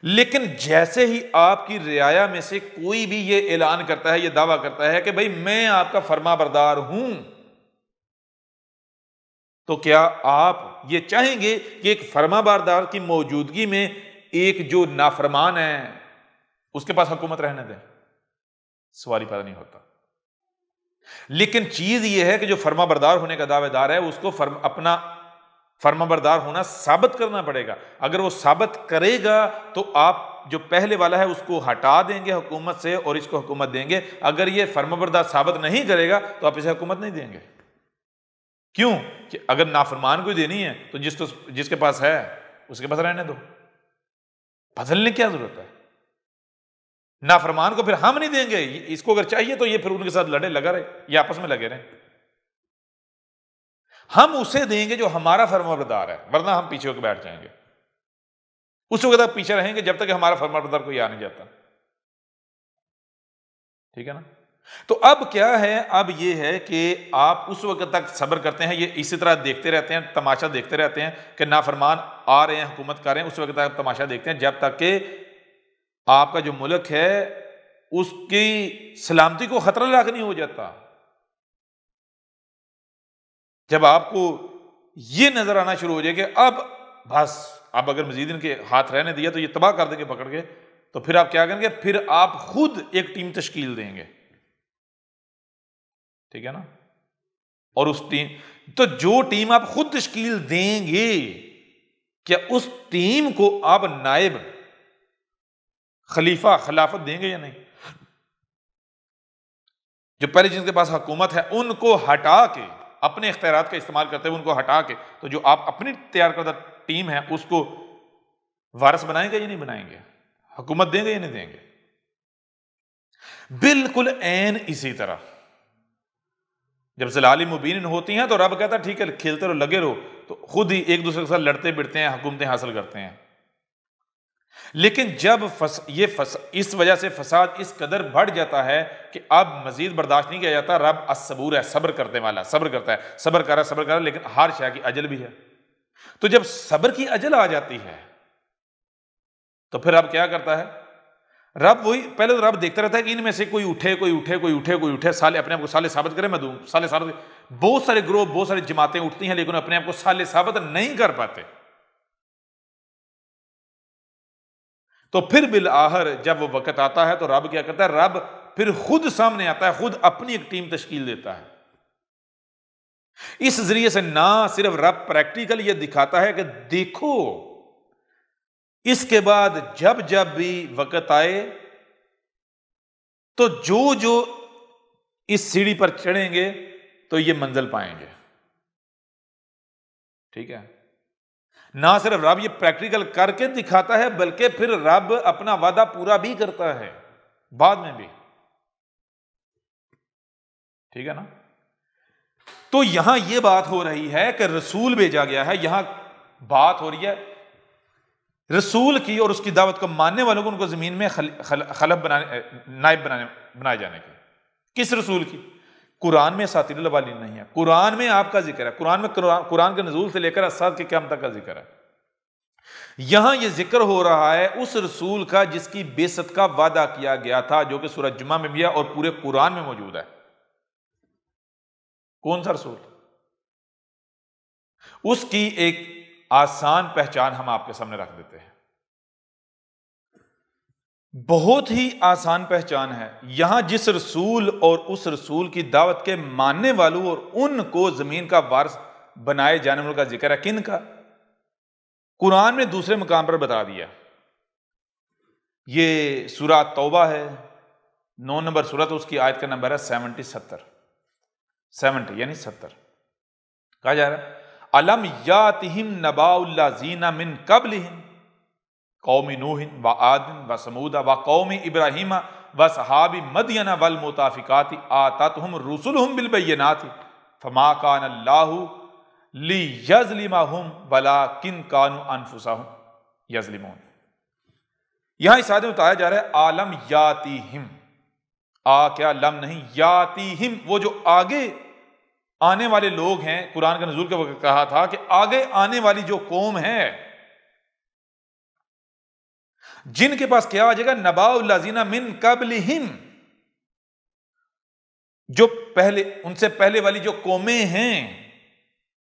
لیکن جیسے ہی آپ کی رعایا میں سے کوئی بھی یہ اعلان کرتا ہے، یہ دعویٰ کرتا ہے کہ بھئی میں آپ کا فرما بردار ہوں، تو کیا آپ یہ چاہیں گے کہ ایک فرما بردار کی موجودگی میں ایک جو نافرمان ہے اس کے پاس حکومت رہنے دیں؟ سوال ہی پیدا نہیں ہوتا۔ لیکن چیز یہ ہے کہ جو فرما بردار ہونے کا دعوے دار ہے اس کو اپنا فرما بردار ہونا ثابت کرنا پڑے گا۔ اگر وہ ثابت کرے گا تو آپ جو پہلے والا ہے اس کو ہٹا دیں گے حکومت سے اور اس کو حکومت دیں گے۔ اگر یہ فرما بردار ثابت نہیں کرے گا تو آپ اسے حکومت نہیں دیں گے۔ کیوں؟ کہ اگر نافرمان کو دینی ہے تو جس کے پاس ہے اس کے پاس رہنے دو، بدلنے کی کیا ضرورت ہے؟ نافرمان کو پھر ہم نہیں دیں گے، اس کو اگر چاہیے تو یہ پھر ان کے ساتھ لگا رہے، یہ آپس میں لگے رہے۔ ہم اسے دیں گے جو ہمارا فرما بردار ہے، ورنہ ہم پیچھے ہو کے بیٹھ جائیں گے، اس وقت تک پیچھے رہیں گے جب تک کہ ہمارا فرما بردار کوئی آ نہیں جاتا۔ ٹھیک ہے نا؟ تو اب کیا ہے؟ اب یہ ہے کہ آپ اس وقت تک صبر کرتے ہیں، یہ اسی طرح دیکھتے رہتے ہیں، تماشا دیکھتے رہتے ہیں کہ نافرمان آ رہے ہیں، حکومت کر رہے ہیں، اس وقت تک تماشا دیکھتے ہیں جب تک کہ آپ کا جو ملک ہے اس کی سلامتی کو خطرہ لاحق نہیں ہو جاتا۔ جب آپ کو یہ نظر آنا شروع ہو جائے کہ اب بس، اب اگر مزید ان کے ہاتھ رہنے دیا تو یہ تباہ کر دیں گے پکڑ کے، تو پھر آپ کیا کریں گے؟ پھر آپ خود ایک ٹیم تشکیل دیں گے۔ ٹھیک ہے نا؟ اور اس ٹیم، تو جو ٹیم آپ خود تشکیل دیں گے، کیا اس ٹیم کو آپ نائب خلیفہ خلافت دیں گے یا نہیں؟ جو پہلے جن کے پاس حکومت ہے ان کو ہٹا کے، اپنے اختیارات کا استعمال کرتے ہوئے ان کو ہٹا کے، تو جو آپ اپنی تیار کردہ ٹیم ہے اس کو وارث بنائیں گے یا نہیں بنائیں گے؟ حکومت دیں گے یا نہیں دیں گے؟ بالکل عین اسی طرح جب ضلال مبین ہوتی ہیں تو رب کہتا ہے ٹھیک ہے کھیلتے رہو، لگے رہو، تو خود ہی ایک دوسرے کے ساتھ لڑتے بڑھتے ہیں، حکومتیں حاصل کرتے ہیں۔ لیکن جب اس وجہ سے فساد اس قدر بڑھ جاتا ہے کہ اب مزید برداشت نہیں کیا جاتا، رب الصبور ہے، صبر کرنے والا، صبر کرتا ہے، صبر کر رہا ہے، لیکن ہر شے کی اجل بھی ہے۔ تو جب صبر کی اجل آ جاتی ہے تو پھر رب کیا کرتا ہے؟ رب وہی پہلے تو رب دیکھتا رہتا ہے کہ ان میں سے کوئی اٹھے صالح، اپنے آپ کو صالح ثابت کرے، میں دوں صالح ثابت۔ بہت سارے گروہ، بہت ساری جماعتیں اٹھتی ہیں لیکن اپنے آپ کو صالح ثابت نہیں کر پاتے۔ تو پھر بالآخر جب وہ وقت آتا ہے تو رب کیا کرتا ہے؟ رب پھر خود سامنے آتا ہے، خود اپنی ایک ٹیم تشکیل دیتا ہے۔ اس ذریعے سے نہ صرف رب پریکٹیکل یہ دکھاتا ہے کہ دیکھو اس کے بعد جب جب بھی وقت آئے تو جو اس سیڑھی پر چڑھیں گے تو یہ منزل پائیں گے۔ ٹھیک ہے، نہ صرف رب یہ پریکٹیکل کر کے دکھاتا ہے بلکہ پھر رب اپنا وعدہ پورا بھی کرتا ہے بعد میں بھی۔ ٹھیک ہے نا؟ تو یہاں یہ بات ہو رہی ہے کہ رسول بھیجا گیا ہے، یہاں بات ہو رہی ہے رسول کی اور اس کی دعوت کو ماننے والوں کو ان کو زمین میں خلف نائب بنائے جانے کی۔ کس رسول کی؟ قرآن میں اساطیر الاولین نہیں ہے، قرآن میں آپ کا ذکر ہے، قرآن کے نزول سے لے کر اسات کے قیامت تک کا ذکر ہے۔ یہاں یہ ذکر ہو رہا ہے اس رسول کا جس کی بعثت کا وعدہ کیا گیا تھا، جو کہ سورہ جمعہ میں بھی ہے اور پورے قرآن میں موجود ہے۔ کون سا رسول؟ اس کی ایک آسان پہچان ہم آپ کے سامنے رکھ دیتے ہیں، بہت ہی آسان پہچان ہے۔ یہاں جس رسول اور اس رسول کی دعوت کے ماننے والوں اور ان کو زمین کا وارث بنائے جانے والوں کا ذکر ہے، کن کا؟ قرآن میں دوسرے مقام پر بتا دیا۔ یہ سورہ توبہ ہے، 9 نمبر سورت، اس کی آیت کا نمبر ہے 70 یعنی 70۔ کہا جا رہا ہے الم یاتہم نباء الذین من قبلہم قوم نوح وعاد وثمود وقوم ابراہیم واصحاب مدین والمؤتفکات آتتہم رسلہم بالبینات فما کان اللہ لیظلمہم ولکن کانوا انفسہم یظلمون۔ یہاں اس آیت میں بتایا جا رہا ہے عالم یاتیہم، کیا لم نہیں، یاتیہم، وہ جو آگے آنے والے لوگ ہیں۔ قرآن کے نزول کے وقت کہا تھا کہ آگے آنے والی جو قوم ہے جن کے پاس کیا آ جائے گا؟ نباء الذین من قبلہم، جو پہلے ان سے پہلے والی جو قومیں ہیں،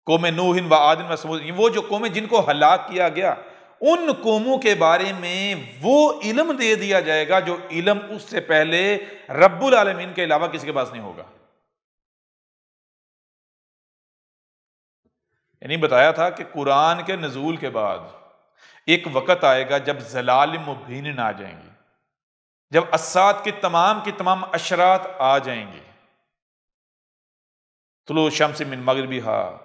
قوم نوح و عاد و ثمود، وہ جو قومیں جن کو ہلاک کیا گیا، ان قوموں کے بارے میں وہ علم دے دیا جائے گا جو علم اس سے پہلے رب العالمین کے علاوہ کسی کے پاس نہیں ہوگا۔ یعنی بتایا تھا کہ قرآن کے نزول کے بعد ایک وقت آئے گا جب ضلال مبین آ جائیں گی، جب اسات کی تمام اشرات آ جائیں گے، طلوع شمس من مغربہا،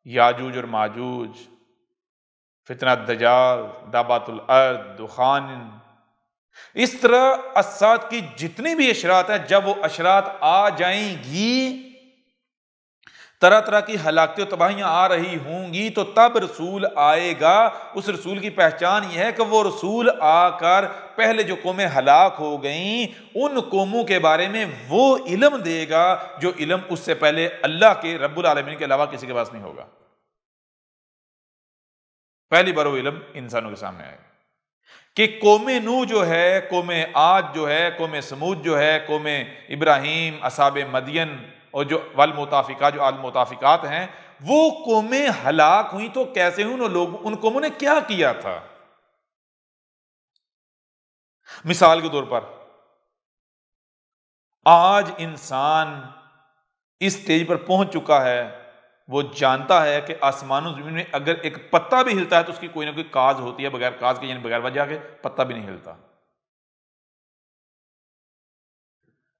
یاجوج اور ماجوج، فتنہ دجال، دابات الارض، دخان، اس طرح اسات کی جتنی بھی اشرات ہیں، جب وہ اشرات آ جائیں گی، طرح طرح کی ہلاکتیں و تباہیاں آ رہی ہوں گی، تو تب رسول آئے گا۔ اس رسول کی پہچان یہ ہے کہ وہ رسول آ کر پہلے جو قومیں ہلاک ہو گئیں ان قوموں کے بارے میں وہ علم دے گا جو علم اس سے پہلے اللہ کے رب العالمین کے علاوہ کسی کے پاس نہیں ہوگا۔ پہلی بار وہ علم انسانوں کے سامنے آئے کہ قوم نوح جو ہے، قوم عاد جو ہے، قوم سمود جو ہے، قوم ابراہیم، اصحاب مدین اور جو والمؤتفکات، جو المؤتفکات ہیں، وہ قومیں ہلاک ہوئیں تو کیسے ہوئیں؟ ان قوموں نے کیا کیا تھا؟ مثال کے طور پر آج انسان اس سٹیج پر پہنچ چکا ہے، وہ جانتا ہے کہ آسمان و زمین میں اگر ایک پتا بھی ہلتا ہے تو اس کی کوئی نہ کوئی کاز ہوتی ہے، بغیر کاز کے یعنی بغیر وجہ کے پتا بھی نہیں ہلتا۔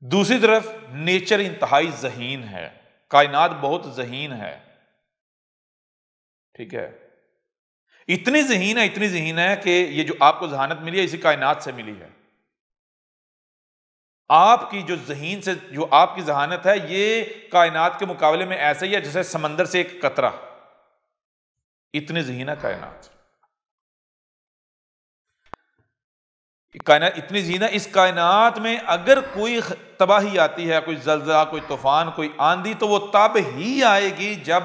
دوسری طرف نیچر انتہائی ذہین ہے، کائنات بہت ذہین ہے، ٹھیک ہے، اتنی ذہین ہے کہ یہ جو آپ کو ذہانت ملی ہے اسی کائنات سے ملی ہے۔ آپ کی جو آپ کی ذہانت ہے یہ کائنات کے مقابلے میں ایسا ہی ہے جیسے سمندر سے ایک قطرہ، اتنی ذہین ہے کائنات اتنی ذہین ہے۔ اس کائنات میں اگر کوئی تباہی آتی ہے، کوئی زلزلہ، کوئی طوفان، کوئی آندھی، تو وہ تب ہی آئے گی جب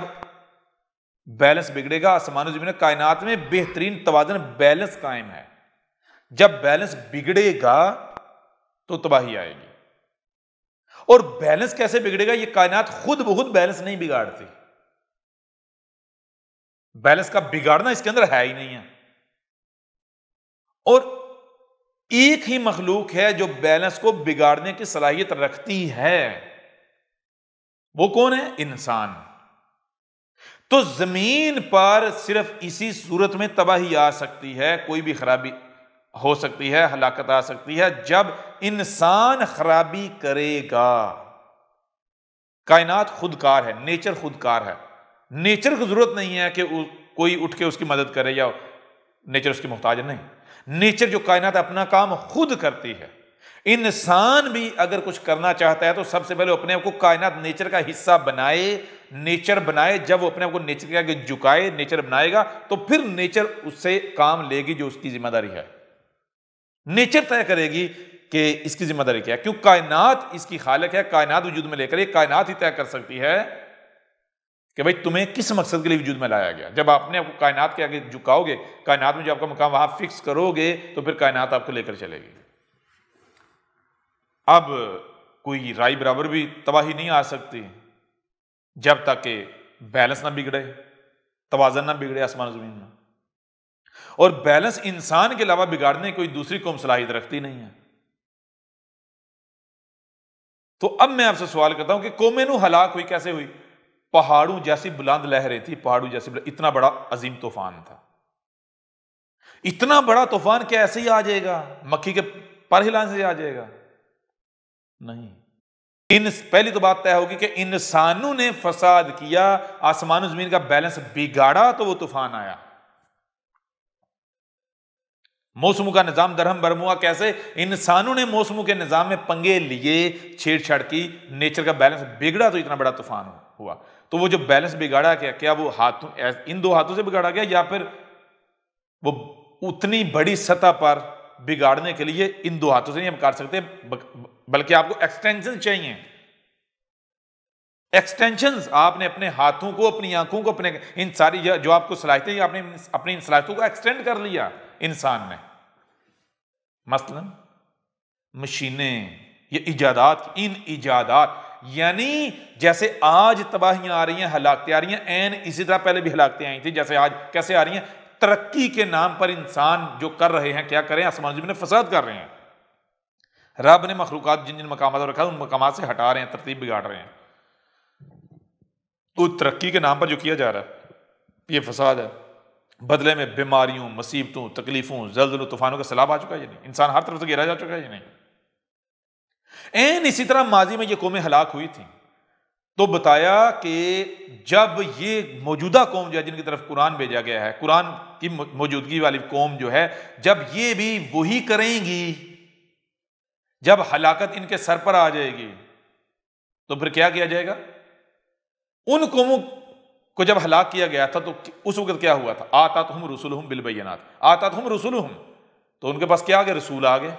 بیلنس بگڑے گا، آسمان و زمین کائنات میں بہترین توازن بیلنس قائم ہے، جب بیلنس بگڑے گا تو تباہی آئے گی۔ اور بیلنس کیسے بگڑے گا؟ یہ کائنات خود بخود بیلنس نہیں بگاڑتی، بیلنس کا بگاڑنا اس کے اندر ہے ہی نہیں ہے۔ اور ایک ہی مخلوق ہے جو بیلنس کو بگاڑنے کی صلاحیت رکھتی ہے، وہ کون ہے؟ انسان۔ تو زمین پر صرف اسی صورت میں تباہی آ سکتی ہے، کوئی بھی خرابی ہو سکتی ہے، ہلاکت آ سکتی ہے، جب انسان خرابی کرے گا۔ کائنات خودکار ہے، نیچر خودکار ہے، نیچر کو ضرورت نہیں ہے کہ کوئی اٹھ کے اس کی مدد کرے یا نیچر اس کی محتاج نہیں۔ نیچر جو کائنات اپنا کام خود کرتی ہے۔ انسان بھی اگر کچھ کرنا چاہتا ہے تو سب سے پہلے اپنے آپ کو کائنات نیچر کا حصہ بنائے، نیچر بنائے۔ جب وہ اپنے آپ کو نیچر کے آگے جھکائے، نیچر بنائے گا تو پھر نیچر اس سے کام لے گی جو اس کی ذمہ داری ہے۔ نیچر طے کرے گی کہ اس کی ذمہ داری کیا ہے، کیوں کائنات اس کی خالق ہے، کائنات وجود میں لے کر یہ کائنات ہی طے کر سکتی ہے کہ بھائی تمہیں کس مقصد کے لیے وجود میں لایا گیا۔ جب آپ نے آپ کو کائنات کے آگے جھکاؤ گے، کائنات میں جو آپ کا مقام وہاں فکس کرو گے تو پھر کائنات آپ کو لے کر چلے گی۔ اب کوئی رائے برابر بھی تباہی نہیں آ سکتی جب تک کہ بیلنس نہ بگڑے، توازن نہ بگڑے آسمان و زمین میں۔ اور بیلنس انسان کے علاوہ بگاڑنے کوئی دوسری قوم صلاحیت رکھتی نہیں ہے۔ تو اب میں آپ سے سوال کرتا ہوں کہ قوم نوح ہلاک ہوئی کیسے ہوئی؟ پہاڑوں جیسی بلند لہریں تھی، پہاڑوں جیسی اتنا بڑا عظیم طوفان تھا۔ اتنا بڑا طوفان کیا ایسے ہی آ جائے گا؟ مکھی کے پر ہلانے سے آ جائے گا؟ نہیں۔ پہلی تو بات طے ہوگی کہ انسانوں نے فساد کیا، آسمان و زمین کا بیلنس بگاڑا تو وہ طوفان آیا۔ موسموں کا نظام درہم برہم ہوا کیسے؟ انسانوں نے موسموں کے نظام میں پنگے لیے، چھیڑ چھاڑ کی، نیچر کا بیلنس بگڑا تو اتنا بڑا طوفان ہوا۔ تو وہ جو بیلنس بگاڑا کیا وہ ہاتھوں، ان دو ہاتھوں سے بگاڑا گیا یا پھر وہ اتنی بڑی سطح پر بگاڑنے کے لیے ان دو ہاتھوں سے نہیں ہم کر سکتے، بلکہ آپ کو ایکسٹینشن چاہیے۔ ایکسٹینشنز آپ نے اپنے ہاتھوں کو، اپنی آنکھوں کو، اپنے ان ساری جو آپ کو صلاحیتیں، آپ نے اپنی ان صلاحیتوں کو ایکسٹینڈ کر لیا انسان نے۔ مثلا مشینیں، یہ ایجادات، ان ایجادات یعنی جیسے آج تباہیاں آ رہی ہیں، ہلاکتیں آ رہی ہیں، عین اسی طرح پہلے بھی ہلاکتیں آئی تھیں۔ جیسے آج کیسے آ رہی ہیں؟ ترقی کے نام پر انسان جو کر رہے ہیں، کیا کریں؟ آسمان زمین میں فساد کر رہے ہیں۔ رب نے مخلوقات جن مقامات پر رکھا ہے ان مقامات سے ہٹا رہے ہیں، ترتیب بگاڑ رہے ہیں۔ تو ترقی کے نام پر جو کیا جا رہا ہے یہ فساد ہے، بدلے میں بیماریوں، مصیبتوں، تکلیفوں، زلزلوں، طوفانوں کا سیلاب آ چکا ہے یا نہیں؟ انسان ہر طرف سے گھیرا جا چکا ہے یا نہیں؟ این اسی طرح ماضی میں یہ قومیں ہلاک ہوئی تھیں، تو بتایا کہ جب یہ موجودہ قوم جو ہے جن کی طرف قرآن بھیجا گیا ہے، قرآن کی موجودگی والی قوم جو ہے، جب یہ بھی وہی کریں گی، جب ہلاکت ان کے سر پر آ جائے گی تو پھر کیا کیا جائے گا؟ ان قوموں کو جب ہلاک کیا گیا تھا تو اس وقت کیا ہوا تھا؟ آتاتہم رسولہم بالبینات، آتاتہم رسولہم، تو ان کے پاس کیا آ گئے؟ رسول آ گئے۔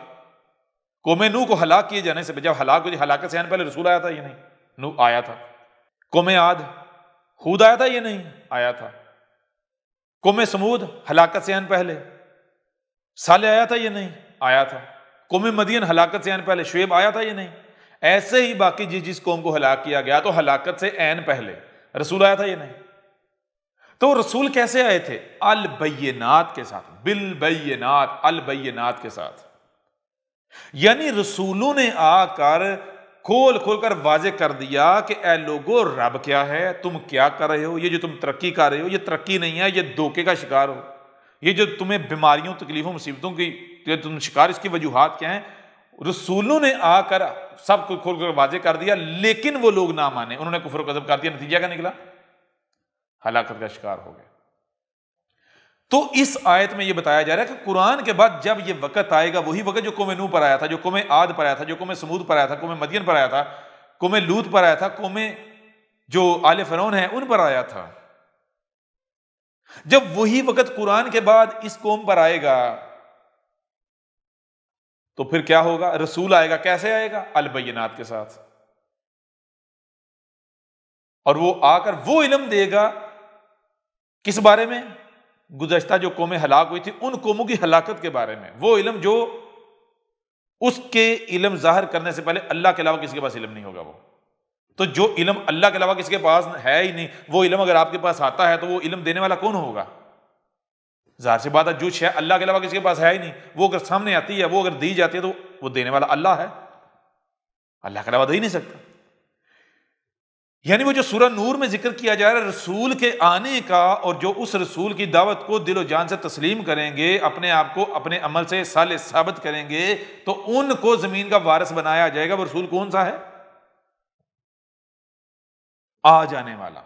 قوم نوح کو ہلاک کیے جانے سے جب ہلاک ہوئی، ہلاکت سے پہلے رسول آیا تھا یا نہیں؟ نوح آیا تھا۔ قوم عاد، ہود آیا تھا یا نہیں؟ آیا تھا۔ قوم سمود ہلاکت سے پہلے صالح آیا تھا یا نہیں؟ آیا تھا۔ قوم مدین ہلاکت سے پہلے شعیب آیا تھا یا نہیں؟ ایسے ہی باقی جس قوم کو ہلاک کیا گیا تو ہلاکت سے پہلے رسول آیا تھا یا نہیں؟ تو رسول کیسے آئے تھے؟ البینات کے ساتھ، بالبینات، البینات کے ساتھ، یعنی رسولوں نے آ کر کھول کر واضح کر دیا کہ اے لوگو رب کیا ہے، تم کیا کر رہے ہو، یہ جو تم ترقی کر رہے ہو یہ ترقی نہیں ہے، یہ دھوکے کا شکار ہو، یہ جو تمہیں بیماریوں، تکلیفوں، مصیبتوں کی تم شکار، اس کی وجوہات کیا ہیں؟ رسولوں نے آ کر سب کو کھول کر واضح کر دیا، لیکن وہ لوگ نہ مانے، انہوں نے کفر و غضب کر دیا، نتیجہ کیا نکلا؟ ہلاکت کا شکار ہو گئے۔ تو اس آیت میں یہ بتایا جا رہا ہے کہ قرآن کے بعد جب یہ وقت آئے گا، وہی وقت جو قوم نوح پر آیا تھا، جو قوم عاد پر آیا تھا، جو قوم سمود پر آیا تھا، قوم مدین پر آیا تھا، قوم لوط پر آیا تھا، قوم جو آل فرعون ہے ان پر آیا تھا، جب وہی وقت قرآن کے بعد اس قوم پر آئے گا تو پھر کیا ہوگا؟ رسول آئے گا، کیسے آئے گا؟ البینات کے ساتھ، اور وہ آ کر وہ علم دے گا کس بارے میں؟ گزشتہ جو قومیں ہلاک ہوئی تھی ان قوموں کی ہلاکت کے بارے میں، وہ علم جو اس کے علم ظاہر کرنے سے پہلے اللہ کے علاوہ کسی کے پاس علم نہیں ہوگا۔ وہ تو جو علم اللہ کے علاوہ کسی کے پاس ہے ہی نہیں، وہ علم اگر آپ کے پاس آتا ہے تو وہ علم دینے والا کون ہوگا؟ ظاہر سی بات ہے جو شے اللہ کے علاوہ کسی کے پاس ہے ہی نہیں، وہ اگر سامنے آتی ہے، وہ اگر دی جاتی ہے تو وہ دینے والا اللہ ہے، اللہ کے علاوہ دے ہی نہیں سکتا۔ یعنی وہ جو سورہ نور میں ذکر کیا جا رہا ہے رسول کے آنے کا، اور جو اس رسول کی دعوت کو دل و جان سے تسلیم کریں گے، اپنے آپ کو اپنے عمل سے صالح ثابت کریں گے، تو ان کو زمین کا وارث بنایا جائے گا۔ وہ رسول کون سا ہے؟ آ جانے والا۔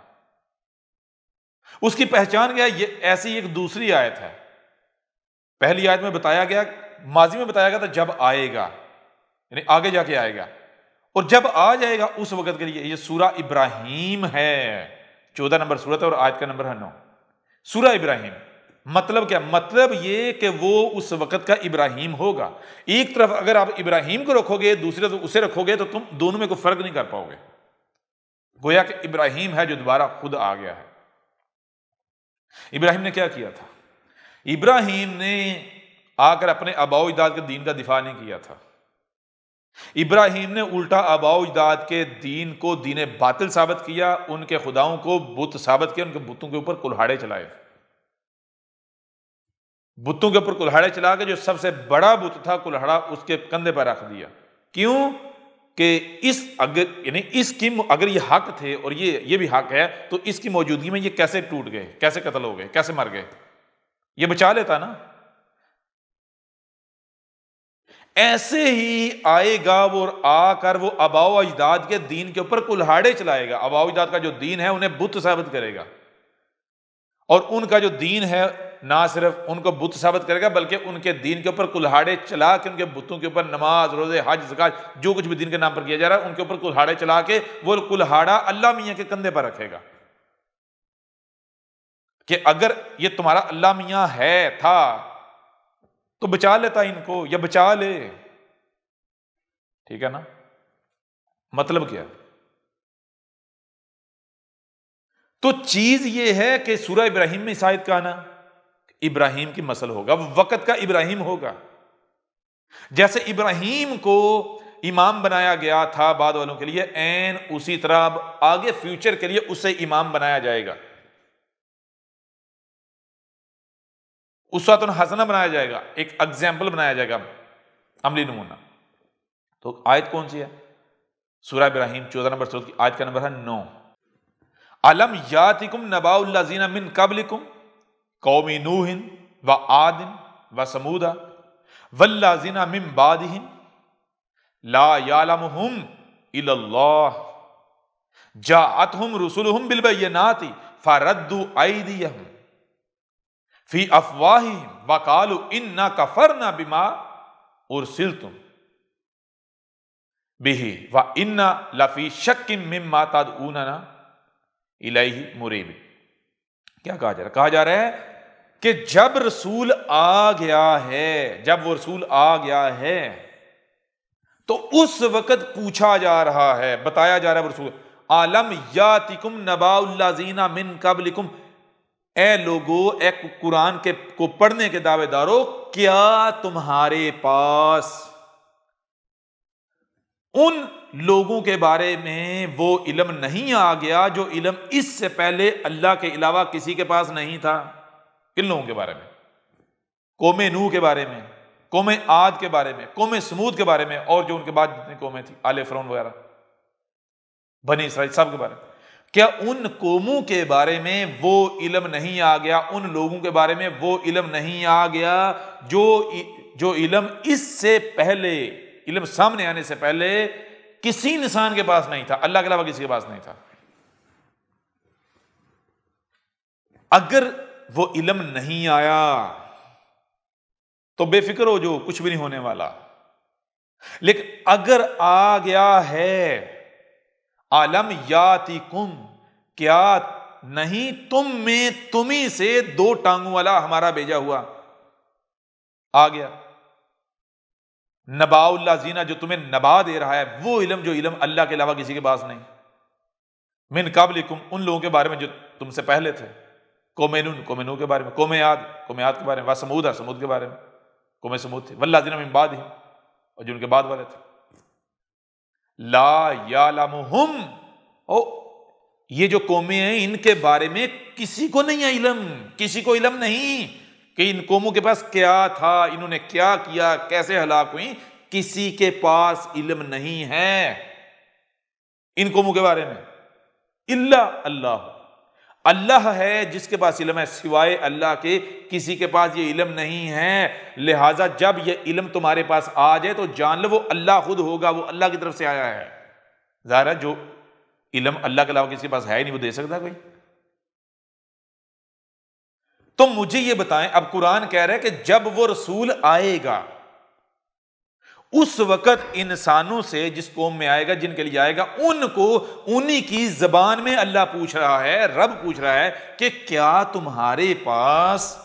اس کی پہچان کیا ہے؟ یہ ایسی ایک دوسری آیت ہے۔ پہلی آیت میں بتایا گیا، ماضی میں بتایا گیا تھا جب آئے گا، یعنی آگے جا کے آئے گا، اور جب آ جائے گا اس وقت کے لیے۔ یہ سورہ ابراہیم ہے، 14 نمبر سورت ہے، اور آیت کا نمبر ہے 9۔ سورہ ابراہیم مطلب کیا؟ مطلب یہ کہ وہ اس وقت کا ابراہیم ہوگا۔ ایک طرف اگر آپ ابراہیم کو رکھو گے، دوسری طرف اسے رکھو گے، تو تم دونوں میں کوئی فرق نہیں کر پاؤ گے۔ گویا کہ ابراہیم ہے جو دوبارہ خود آ گیا ہے۔ ابراہیم نے کیا کیا تھا؟ ابراہیم نے آ کر اپنے آباء و اجداد کے دین کا دفاع نہیں کیا تھا۔ ابراہیم نے الٹا آباء و اجداد کے دین کو دین باطل ثابت کیا، ان کے خداؤں کو بت ثابت کیا، ان کے بتوں کے اوپر کلہاڑے چلائے۔ بتوں کے اوپر کلہاڑے چلا کے جو سب سے بڑا بت تھا کلہاڑا اس کے کندھے پر رکھ دیا۔ کیوں؟ کہ اگر یہ حق تھے اور یہ بھی حق ہے، تو اس کی موجودگی میں یہ کیسے ٹوٹ گئے، کیسے قتل ہو گئے، کیسے مر گئے؟ یہ بچا لیتا نا۔ ایسے ہی آئے گا وہ، آ کر وہ آباء و اجداد کے دین کے اوپر کلہاڑے چلائے گا۔ آباء و اجداد کا جو دین ہے انہیں بت ثابت کرے گا، اور ان کا جو دین ہے نہ صرف ان کو بت ثابت کرے گا بلکہ ان کے دین کے اوپر کلہاڑے چلا کے، ان کے بتوں کے اوپر نماز، روزے، حج، زکات، جو کچھ بھی دین کے نام پر کیا جا رہا ہے ان کے اوپر کلہاڑے چلا کے وہ کلہاڑا اللہ میاں کے کندھے پر رکھے گا کہ اگر یہ تمہارا اللہ میاں ہے تھا تو بچا لیتا ان کو، یا بچا لے۔ ٹھیک ہے نا؟ مطلب کیا؟ تو چیز یہ ہے کہ سورہ ابراہیم میں اس آیت کا آنا، ابراہیم کی نسل ہوگا، وہ وقت کا ابراہیم ہوگا۔ جیسے ابراہیم کو امام بنایا گیا تھا بعد والوں کے لیے، عین اسی طرح اب آگے فیوچر کے لیے اسے امام بنایا جائے گا، اسوۃ حسنہ بنایا جائے گا، ایک ایگزامپل بنایا جائے گا، عملی نمونہ۔ تو آیت کون سی ہے؟ سورہ ابراہیم 14 نمبر سورت کی آیت کا نمبر ہے 9۔ الم یاتکم نبأ الذین من قبلکم قوم نوح وعاد وثمود والذین من بعدہم لا یعلمہم الا اللہ جاءتہم رسلہم بالبینات فردوا ایدیہم فی افواہہم وقالوا انا کفرنا بما ارسلتم بہ وانا لفی شک مما تدعوننا الیہ مریب۔ کیا کہا جا رہا ہے؟ کہا جا رہا ہے کہ جب رسول آ گیا ہے، جب وہ رسول آ گیا ہے تو اس وقت پوچھا جا رہا ہے، بتایا جا رہا ہے رسول، عالم یاتکم نبأ الذین من قبلکم، اے لوگو، اے قرآن کے کو پڑھنے کے دعوے دارو، کیا تمہارے پاس ان لوگوں کے بارے میں وہ علم نہیں آ گیا جو علم اس سے پہلے اللہ کے علاوہ کسی کے پاس نہیں تھا؟ کن لوگوں کے بارے میں؟ قوم نوح کے بارے میں، قوم عاد کے بارے میں، قوم سمود کے بارے میں، اور جو ان کے بعد جتنی قومیں تھیں، آل فرعون وغیرہ، بنی اسرائیل، سب کے بارے میں۔ کیا ان قوموں کے بارے میں وہ علم نہیں آ گیا، ان لوگوں کے بارے میں وہ علم نہیں آ گیا جو علم اس سے پہلے، علم سامنے آنے سے پہلے کسی انسان کے پاس نہیں تھا، اللہ کے علاوہ کسی کے پاس نہیں تھا؟ اگر وہ علم نہیں آیا تو بے فکر ہو جو، کچھ بھی نہیں ہونے والا۔ لیکن اگر آ گیا ہے، عالم یاتکم، کیا نہیں تم میں تمہیں سے دو ٹانگوں والا ہمارا بھیجا ہوا آ گیا، نبأ الذین، جو تمہیں نبا دے رہا ہے، وہ علم جو علم اللہ کے علاوہ کسی کے پاس نہیں، من قبلکم، ان لوگوں کے بارے میں جو تم سے پہلے تھے، قوم نوح کے بارے میں، قوم عاد کے بارے میں، سمود کے بارے میں، قوم سمود تھے، والذین من بعدہم، اور جو ان کے بعد والے تھے، لا یعلمہم، یہ جو قومیں ہیں ان کے بارے میں کسی کو نہیں ہے علم، کسی کو علم نہیں کہ ان قوموں کے پاس کیا تھا، انہوں نے کیا کیا، کیسے ہلاک ہوئی، کسی کے پاس علم نہیں ہے ان قوموں کے بارے میں، الا اللہ، اللہ ہے جس کے پاس علم ہے، سوائے اللہ کے کسی کے پاس یہ علم نہیں ہے۔ لہٰذا جب یہ علم تمہارے پاس آ جائے تو جان لو وہ اللہ خود ہوگا، وہ اللہ کی طرف سے آیا ہے۔ ظاہر ہے جو علم اللہ کے علاوہ کسی کے پاس ہے ہی نہیں، وہ دے سکتا کوئی؟ تو مجھے یہ بتائیں، اب قرآن کہہ رہا ہے کہ جب وہ رسول آئے گا اس وقت انسانوں سے، جس قوم میں آئے گا، جن کے لیے آئے گا، ان کو انہی کی زبان میں اللہ پوچھ رہا ہے، رب پوچھ رہا ہے کہ کیا تمہارے پاس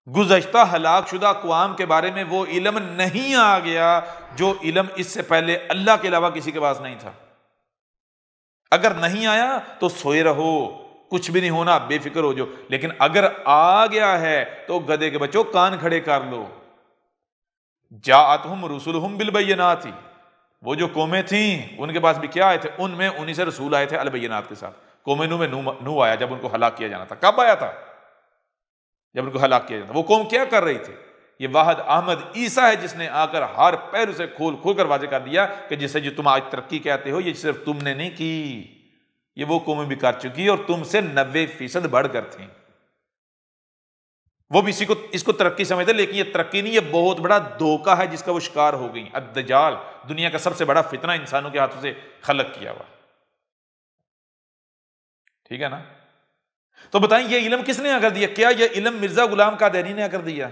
گزشتہ ہلاک شدہ اقوام کے بارے میں وہ علم نہیں آ گیا جو علم اس سے پہلے اللہ کے علاوہ کسی کے پاس نہیں تھا؟ اگر نہیں آیا تو سوئے رہو، کچھ بھی نہیں ہونا، بے فکر ہو جو، لیکن اگر آ گیا ہے تو گدھے کے بچوں کان کھڑے کر لو۔ جاءتہم رسلہم بالبینات، وہ جو قومیں تھیں ان کے پاس بھی کیا آئے تھے؟ ان میں انہی سے رسول آئے تھے البینات کے ساتھ۔ قوم نوح میں نوح آیا جب ان کو ہلاک کیا جانا تھا۔ کب آیا تھا؟ جب ان کو ہلاک کیا جانا تھا۔ وہ قوم کیا کر رہی تھی؟ یہ واحد احمد عیسیٰ ہے جس نے آ کر ہر پہلو سے کھول کر واضح کر دیا کہ جسے جو تم آج ترقی کہتے ہو یہ صرف تم نے نہیں کی، یہ وہ قومیں بھی کر چکی اور تم سے 90% بڑھ کر تھیں۔ وہ بھی اس کو ترقی سمجھتے، لیکن یہ ترقی نہیں، یہ بہت بڑا دھوکہ ہے جس کا وہ شکار ہو گئی۔ الدجال دنیا کا سب سے بڑا فتنہ انسانوں کے ہاتھوں سے خلق کیا ہوا، ٹھیک ہے نا؟ تو بتائیں یہ علم کس نے آ کر دیا؟ کیا یہ علم مرزا غلام قادیانی نے آ کر دیا؟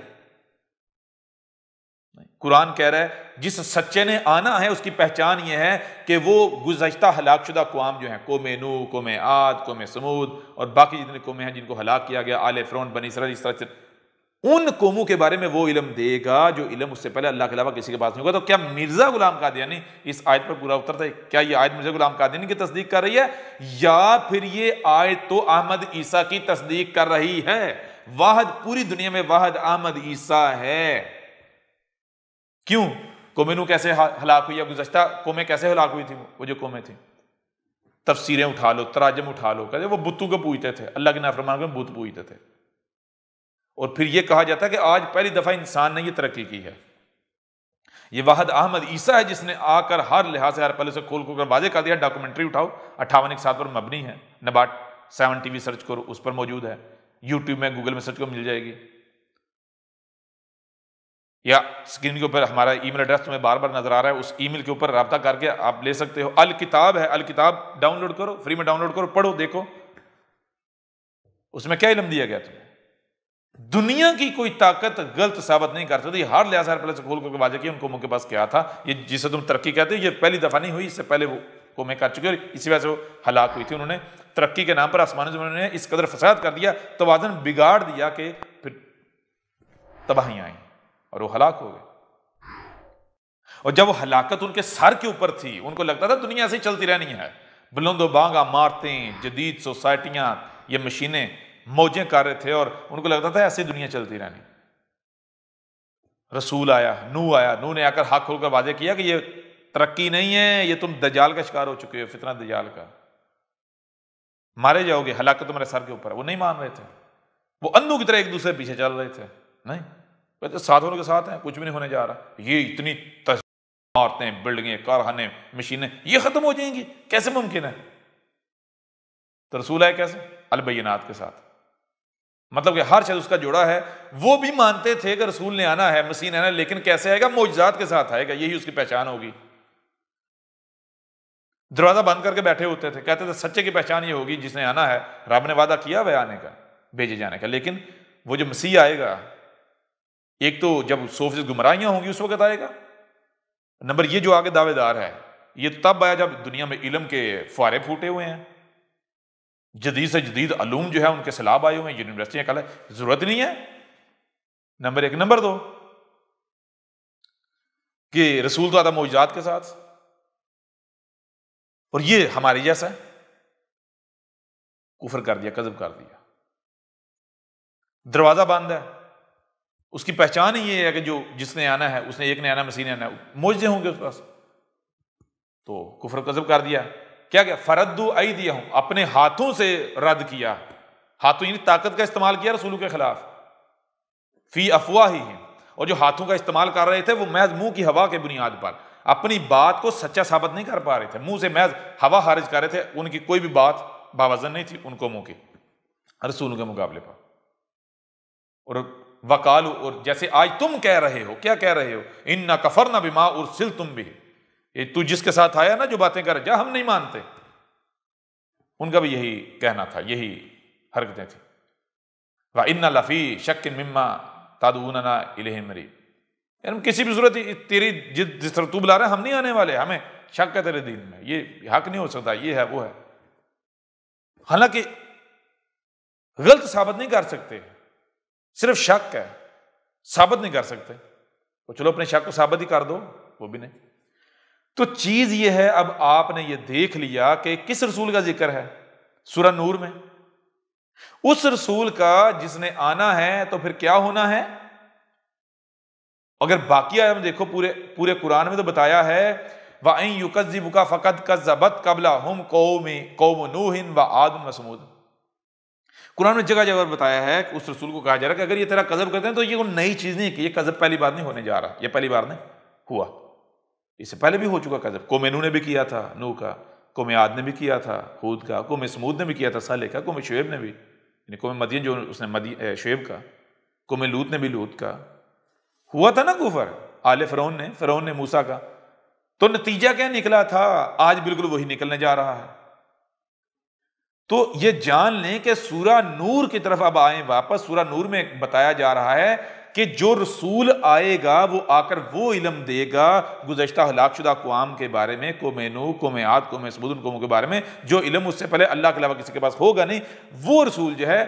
قرآن کہہ رہا ہے جس سچے نے آنا ہے اس کی پہچان یہ ہے کہ وہ گزشتہ ہلاک شدہ اقوام جو ہیں، قوم نوح، قوم عاد، قوم سمود اور باقی جتنے قومیں ہیں جن کو ہلاک کیا گیا، آل فرعون، بنی اسرائیل، اس طرح سے ان قوموں کے بارے میں وہ علم دے گا جو علم اس سے پہلے اللہ کے علاوہ کسی کے پاس نہیں ہوگا۔ تو کیا مرزا غلام قادیانی اس آیت پر پورا اترتا ہے؟ کیا یہ آیت مرزا غلام قادیانی کی تصدیق کر رہی ہے، یا پھر یہ آیت تو احمد عیسیٰ کی تصدیق کر رہی ہے؟ واحد پوری دنیا میں واحد احمد عیسیٰ ہے۔ کیوں؟ قوم نوح کیسے ہلاک ہوئی، یا گزشتہ قومیں کیسے ہلاک ہوئی تھی؟ وہ جو قومیں تھیں، تفسیریں اٹھا لو، تراجم اٹھا لو، کہتے وہ بتوں کو پوجتے تھے، اللہ کے نافرمان کو بت پوجتے تھے، اور پھر یہ کہا جاتا ہے کہ آج پہلی دفعہ انسان نے یہ ترقی کی ہے۔ یہ واحد احمد عیسیٰ ہے جس نے آ کر ہر لحاظ سے، ہر پہلے سے کھول کر واضح کر دیا۔ ڈاکومنٹری اٹھاؤ، 58 پر مبنی ہے، نباٹ 7 TV سرچ کرو، اس پر موجود ہے، یوٹیوب میں، گوگل میں سرچ کرو، مل جائے گی، یا اسکرین کے اوپر ہمارا ای میل ایڈریس تمہیں بار بار نظر آ رہا ہے، اس ای میل کے اوپر رابطہ کر کے آپ لے سکتے ہو۔ الکتاب ہے، الکتاب ڈاؤن لوڈ کرو، فری میں ڈاؤن لوڈ کرو، پڑھو، دیکھو اس میں کیا علم دیا گیا تمہیں۔ دنیا کی کوئی طاقت غلط ثابت نہیں کر سکتی، ہر لحاظ پہلے سے کھول کر واضح کیا ان قوموں کے پاس کیا تھا۔ یہ جسے تم ترقی کہتے ہو یہ پہلی دفعہ نہیں ہوئی، اس سے پہلے وہ قومیں کر چکی اور اسی وجہ سے وہ ہلاک ہوئی تھی۔ انہوں نے ترقی کے نام پر آسمانی زمین نے اس قدر فساد کر دیا، توازن بگاڑ دیا کہ پھر تباہیاں آئیں اور وہ ہلاک ہو گئے۔ اور جب وہ ہلاکت ان کے سر کے اوپر تھی، ان کو لگتا تھا دنیا ایسے ہی چلتی رہنی ہے، بلند و بانگا عمارتیں، جدید سوسائٹیاں، یہ مشینیں موجیں کر رہے تھے، اور ان کو لگتا تھا ایسی دنیا چلتی رہنی۔ رسول آیا، نوح نے آ کر حق کھول کر واضح کیا کہ یہ ترقی نہیں ہے، یہ تم دجال کا شکار ہو چکے ہو، فتنہ دجال کا، مارے جاؤ گے، ہلاکت تمہارے سر کے اوپر۔ وہ نہیں مان رہے تھے، وہ اندھوں کی طرح ایک دوسرے پیچھے چل رہے تھے، نہیں کہتے ساتھ ہونے کے ساتھ ہیں، کچھ بھی نہیں ہونے جا رہا، یہ اتنی عمارتیں، بلڈنگیں، کارخانے، مشینیں یہ ختم ہو جائیں گی، کیسے ممکن ہے؟ تو رسول آئے کیسے؟ البینات کے ساتھ، مطلب کہ ہر شخص اس کا جوڑا ہے۔ وہ بھی مانتے تھے کہ رسول نے آنا ہے، مسیح نے آنا ہے، لیکن کیسے آئے گا؟ معجزات کے ساتھ آئے گا، یہی اس کی پہچان ہوگی۔ دروازہ بند کر کے بیٹھے ہوتے تھے، کہتے تھے سچے کی پہچان یہ ہوگی جس نے آنا ہے، رب نے وعدہ کیا ہوا آنے کا، بھیجے جانے کا، لیکن وہ جو مسیح آئے گا، ایک تو جب 100% گمراہیاں ہوں گی اس وقت آئے گا، نمبر یہ جو آگے دعوے دار ہے یہ تب آیا جب دنیا میں علم کے فوارے پھوٹے ہوئے ہیں، جدید سے جدید علوم جو ہے ان کے سیلاب آئے ہوئے ہیں، یونیورسٹیاں کل ہے، ضرورت نہیں ہے، نمبر 1۔ نمبر 2 کہ رسول تو آتا معجزات کے ساتھ، اور یہ ہمارے جیسا ہے، کفر کر دیا، کذب کر دیا۔ دروازہ بند ہے، اس کی پہچان ہی یہ ہے کہ جو جس نے آنا ہے اس نے، ایک نے آنا، مسیح نے آنا، معجزے ہوں گے اس پاس. تو کفر و کذب کر دیا. کیا فردوا ایدیہم، اپنے ہاتھوں سے رد کیا. ہاتھوں یعنی طاقت کا استعمال کیا رسولوں کے خلاف. فی افواہہم، اور جو ہاتھوں کا استعمال کر رہے تھے وہ محض منہ کی ہوا کے بنیاد پر اپنی بات کو سچا ثابت نہیں کر پا رہے تھے، منہ سے محض ہوا خارج کر رہے تھے، ان کی کوئی بھی بات باوزن نہیں تھی ان قوموں کی رسولوں کے مقابلے پر. اور وقالو، اور جیسے آج تم کہہ رہے ہو، کیا کہہ رہے ہو؟ انا کفرنا بما ارسلتم بہ، یہ تو جس کے ساتھ آیا نا جو باتیں کر جا ہم نہیں مانتے. ان کا بھی یہی کہنا تھا، یہی حرکتیں تھیں. وَإِنَّ لَفِي شَكٍّ مِّمَّا تَدْعُونَنَا إِلَيْهِ مُرِيبٍ، یعنی کسی بھی صورت تیری جس طرح تو بلا رہا ہے ہم نہیں آنے والے، ہمیں شک ہے تیرے دین میں، یہ حق نہیں ہو سکتا، یہ ہے وہ ہے. حالانکہ غلط ثابت نہیں کر سکتے، صرف شک ہے، ثابت نہیں کر سکتے. تو چلو اپنے شک کو ثابت ہی کر دو، وہ بھی نہیں. تو چیز یہ ہے، اب آپ نے یہ دیکھ لیا کہ کس رسول کا ذکر ہے سورہ نور میں، اس رسول کا جس نے آنا ہے. تو پھر کیا ہونا ہے؟ اگر باقی ہم دیکھو پورے قرآن میں تو بتایا ہے وَإِن يُكَذِّبُكَ فَقَدْ كَذَّبَتْ قَبْلَهُمْ قَوْمُ نُوحٍ وَعَادٌ وَثَمُودٌ. قرآن میں جگہ جگہ پر بتایا ہے کہ اس رسول کو کہا جا رہا ہے کہ اگر یہ تیرا کذب کرتے ہیں تو یہ کوئی نئی چیز نہیں کہ یہ کذب پہلی بار نہیں ہونے جا رہا، یہ پہلی بار نہیں ہوا، اس سے پہلے بھی ہو چکا کذب. قوم نوح نے بھی کیا تھا نوح کا، قوم عاد نے بھی کیا تھا ہود کا، قوم سمود نے بھی کیا تھا صالح کا، قوم شعیب نے بھی، یعنی قوم مدین جو اس نے شعیب کا، قوم لوط نے بھی لوط کا. ہوا تھا نا کفر آل فرعون نے موسیٰ کا. تو نتیجہ کیا نکلا تھا؟ آج بالکل وہی نکلنے جا رہا ہے. تو یہ جان لیں کہ سورہ نور کی طرف اب آئیں واپس. سورہ نور میں بتایا جا رہا ہے کہ جو رسول آئے گا وہ آ کر وہ علم دے گا گزشتہ ہلاک شدہ اقوام کے بارے میں، قوم نوح، قوم عاد، قوم سمود، ان قوموں کے بارے میں جو علم اس سے پہلے اللہ کے علاوہ کسی کے پاس ہوگا نہیں. وہ رسول جو ہے،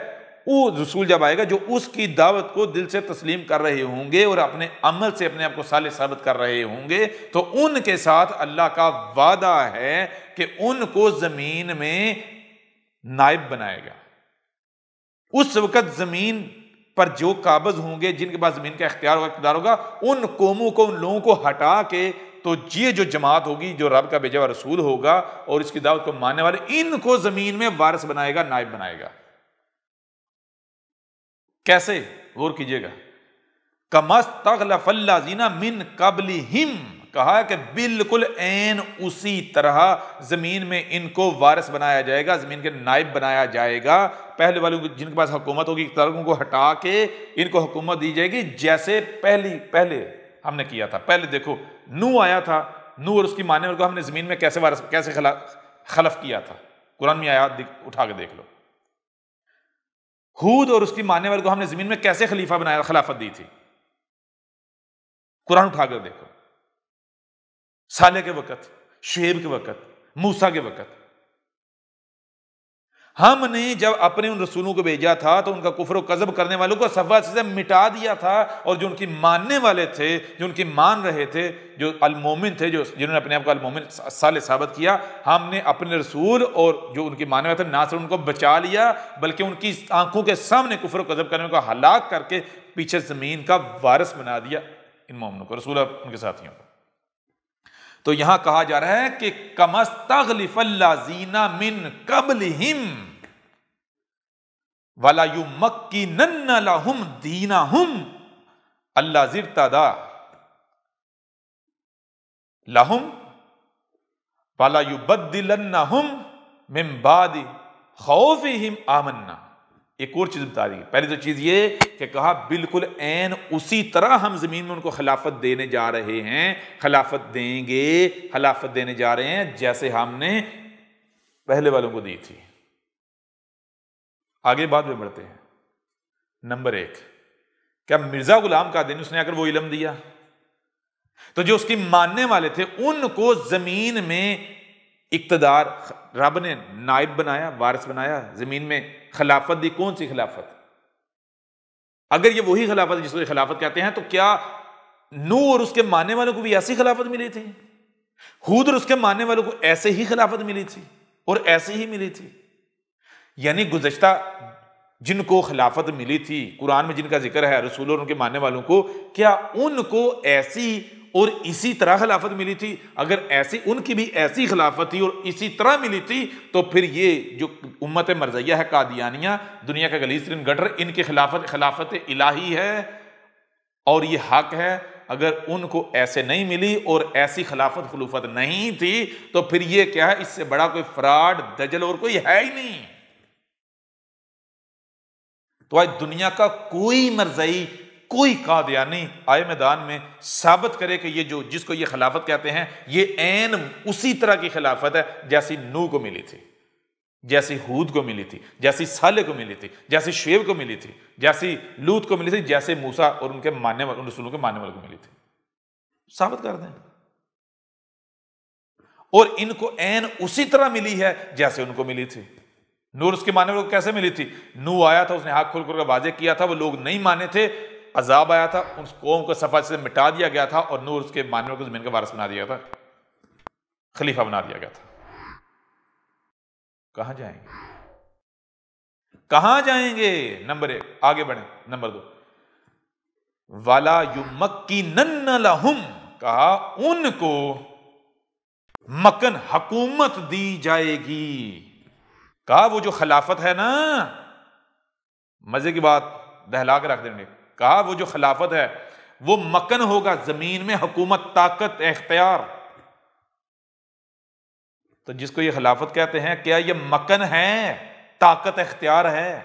وہ رسول جب آئے گا جو اس کی دعوت کو دل سے تسلیم کر رہے ہوں گے اور اپنے عمل سے اپنے آپ کو صالح ثابت کر رہے ہوں گے، تو ان کے ساتھ اللہ کا وعدہ ہے کہ ان کو زمین میں نائب بنائے گا. اس وقت زمین پر جو قابض ہوں گے، جن کے پاس زمین کا اختیار ہوگا، اقتدار ہوگا، ان قوموں کو، ان لوگوں کو ہٹا کے تو یہ جو جماعت ہوگی جو رب کا بھیجا ہوا رسول ہوگا اور اس کی دعوت کو ماننے والے، ان کو زمین میں وارث بنائے گا، نائب بنائے گا. کیسے؟ غور کیجئے گا. کَمَا اسْتَخْلَفَ الَّذِينَ مِن قَبْلِهِمْ، کہا ہے کہ بالکل عین اسی طرح زمین میں ان کو وارث بنایا جائے گا، زمین کے نائب بنایا جائے گا. پہلے والوں کو جن کے پاس حکومت ہوگی، اقتدار کو ہٹا کے ان کو حکومت دی جائے گی، جیسے پہلے ہم نے کیا تھا. پہلے دیکھو نوح آیا تھا، نوح اور اس کی ماننے والوں کو ہم نے زمین میں کیسے خلف کیا تھا. قرآن میں آیات اٹھا کے دیکھ لو. ہود اور اس کی ماننے والوں کو ہم نے زمین میں کیسے خلیفہ بنایا، خلافت دی تھی. قرآن اٹھا کر دیکھو. صالح کے وقت، شعیب کے وقت، موسیٰ کے وقت. ہم نے جب اپنے ان رسولوں کو بھیجا تھا تو ان کا کفر و کذب کرنے والوں کو صفحہ سے مٹا دیا تھا، اور جو ان کی ماننے والے تھے، جو ان کی مان رہے تھے، جو المومن تھے، جنہوں نے اپنے آپ کو المومن صالح ثابت کیا، ہم نے اپنے رسول اور جو ان کی ماننے والے تھے نہ صرف ان کو بچا لیا بلکہ ان کی آنکھوں کے سامنے کفر و کذب کرنے کو ہلاک کر کے پیچھے زمین کا وارث بنا دیا ان مومنوں کو، رسول ان کے ساتھیوں کو. تو یہاں کہا جا رہا ہے کہ کَمَا اسْتَخْلَفَ الَّذِينَ مِن قَبْلِهِمْ وَلَيُمَكِّنَنَّ لَهُمْ دِينَهُمْ الَّذِي ارْتَضَىٰ لَهُمْ وَلَيُبَدِّلَنَّهُمْ مِن بَعْدِ خَوْفِهِمْ آمَنَّا. ایک اور چیز بتا دی. پہلی تو چیز یہ کہ کہا بالکل عین اسی طرح ہم زمین میں ان کو خلافت دینے جا رہے ہیں، خلافت دیں گے، خلافت دینے جا رہے ہیں جیسے ہم نے پہلے والوں کو دی تھی. آگے بعد میں بڑھتے ہیں. نمبر 1، کیا مرزا غلام قادیانی اس نے آ کر وہ علم دیا؟ تو جو اس کی ماننے والے تھے ان کو زمین میں اقتدار، رب نے نائب بنایا، وارث بنایا، زمین میں خلافت دی. کون سی خلافت؟ اگر یہ وہی خلافت ہے جس کو خلافت کہتے ہیں تو کیا نوح اور اس کے ماننے والوں کو بھی ایسی خلافت ملی تھی؟ ہود اور اس کے ماننے والوں کو ایسے ہی خلافت ملی تھی اور ایسے ہی ملی تھی؟ یعنی گزشتہ جن کو خلافت ملی تھی، قرآن میں جن کا ذکر ہے، رسول اور ان کے ماننے والوں کو، کیا ان کو ایسی اور اسی طرح خلافت ملی تھی؟ اگر ایسی ان کی بھی ایسی خلافت تھی اور اسی طرح ملی تھی تو پھر یہ جو امت مرزیہ ہے، قادیانیہ، دنیا کا غلیظ ترین گٹر، ان کی خلافت الہی ہے اور یہ حق ہے۔ اگر ان کو ایسے نہیں ملی اور ایسی خلافت نہیں تھی تو پھر یہ کیا ہے؟ اس سے بڑا کوئی فراڈ، دجل اور کوئی ہے ہی نہیں۔ تو آج دنیا کا کوئی مرزائی، کوئی قادیانی آئے میدان میں ثابت کرے کہ یہ جو جس کو یہ خلافت کہتے ہیں یہ عین اسی طرح کی خلافت ہے جیسی نوح کو ملی تھی، جیسی ہود کو ملی تھی، جیسی صالح کو ملی تھی، جیسی شعیب کو ملی تھی، جیسی لوط کو ملی تھی، جیسے موسیٰ اور ان کے ماننے والے، ان رسولوں کے ماننے والے کو ملی تھی۔ ثابت کر دیں۔ اور ان کو عین اسی طرح ملی ہے جیسے ان کو ملی تھی۔ نور اس کے ماننے والوں کو کیسے ملی تھی؟ نوح آیا تھا، اس نے آنکھ کھول کر واضح کیا تھا، وہ لوگ نہیں مانے تھے، عذاب آیا تھا، اس قوم کو صفحہ سے مٹا دیا گیا تھا اور نور اس کے ماننے والوں کو زمین کا وارث بنا دیا گیا تھا، خلیفہ بنا دیا گیا تھا۔ کہاں جائیں گے؟ کہاں جائیں گے؟ نمبر 1 آگے بڑھیں۔ نمبر 2 وَلَا يُمَكِّنَنَّ لَهُمْ، کہا ان کو مکن، حکومت دی جائے گی۔ کہا وہ جو خلافت ہے نا، مزے کی بات دہلا کے رکھ دیں گے، کہا وہ جو خلافت ہے وہ مکن ہوگا، زمین میں حکومت، طاقت، اختیار۔ تو جس کو یہ خلافت کہتے ہیں، کیا یہ مکن ہے، طاقت اختیار ہے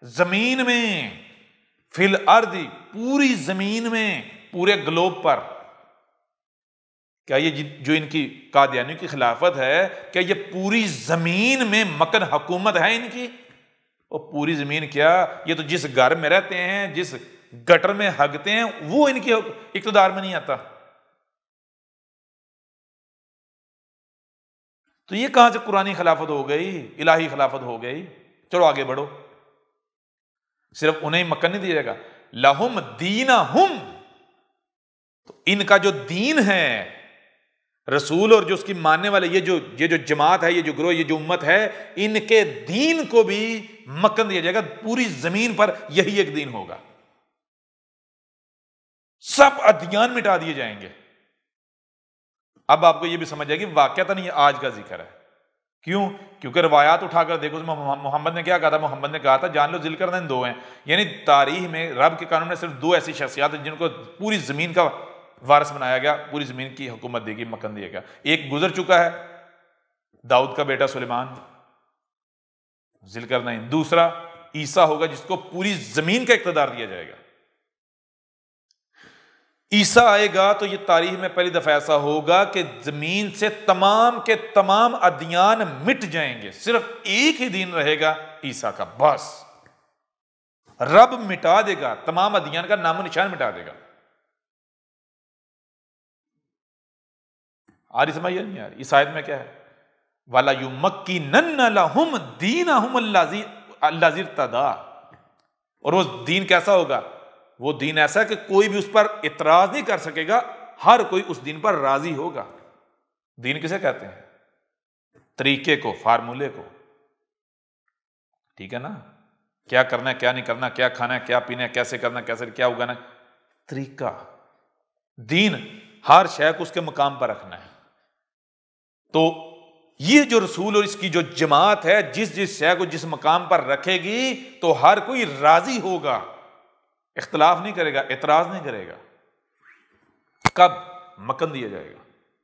زمین میں، فی الارض، پوری زمین میں، پورے گلوب پر؟ کیا یہ جو ان کی قادیانیوں کی خلافت ہے، کیا یہ پوری زمین میں مکن، حکومت ہے ان کی؟ اور پوری زمین کیا، یہ تو جس گھر میں رہتے ہیں، جس گٹر میں ہگتے ہیں، وہ ان کے اقتدار میں نہیں آتا۔ تو یہ کہاں سے قرآنی خلافت ہو گئی، الہی خلافت ہو گئی؟ چلو آگے بڑھو۔ صرف انہیں مکن نہیں دیا جائے گا، لہم دینہم، تو ان کا جو دین ہے، رسول اور جو اس کی ماننے والے، یہ جو جماعت ہے، یہ جو گروہ، یہ جو امت ہے، ان کے دین کو بھی مکن دیا جائے گا۔ پوری زمین پر یہی ایک دین ہوگا، سب ادیان مٹا دیے جائیں گے۔ اب آپ کو یہ بھی سمجھ جائے گی واقعتاً یہ آج کا ذکر ہے۔ کیوں؟ کیونکہ روایات اٹھا کر دیکھو، محمد نے کیا کہا تھا؟ محمد نے کہا تھا جان لو ذل کرنین 2 ہیں، یعنی تاریخ میں رب کے قانون میں صرف 2 ایسی شخصیات ہیں جن کو پوری زمین کا وارث بنایا گیا، پوری زمین کی حکومت دے گی، مکن دیا گیا۔ ایک گزر چکا ہے، داؤد کا بیٹا سلیمان، ذل کرنین۔ دوسرا عیسیٰ ہوگا جس کو پوری زمین کا اقتدار دیا جائے گا۔ عیسیٰ آئے گا تو یہ تاریخ میں پہلی دفعہ ایسا ہوگا کہ زمین سے تمام کے تمام ادیان مٹ جائیں گے، صرف ایک ہی دین رہے گا، عیسیٰ کا، بس۔ رب مٹا دے گا، تمام ادیان کا نام و نشان مٹا دے گا۔ آ رہی سمجھ نہیں آ رہی؟ اس آیت میں کیا ہے؟ وَلَا يُمَكِّنَنَّ لَهُمْ دِينَهُمْ الَّذِي ارْتَضَىٰ، اور وہ دین کیسا ہوگا؟ وہ دین ایسا کہ کوئی بھی اس پر اعتراض نہیں کر سکے گا، ہر کوئی اس دین پر راضی ہوگا۔ دین کسے کہتے ہیں؟ طریقے کو، فارمولے کو، ٹھیک ہے نا؟ کیا کرنا ہے، کیا نہیں کرنا، کیا کھانا ہے، کیا پینا ہے، کیسے کرنا ہے، کیسے کیا اگانا ہے، طریقہ۔ دین ہر شے کو اس کے مقام پر رکھنا ہے۔ تو یہ جو رسول اور اس کی جو جماعت ہے، جس شے کو جس مقام پر رکھے گی تو ہر کوئی راضی ہوگا، اختلاف نہیں کرے گا، اعتراض نہیں کرے گا۔ کب مکن دیا جائے گا؟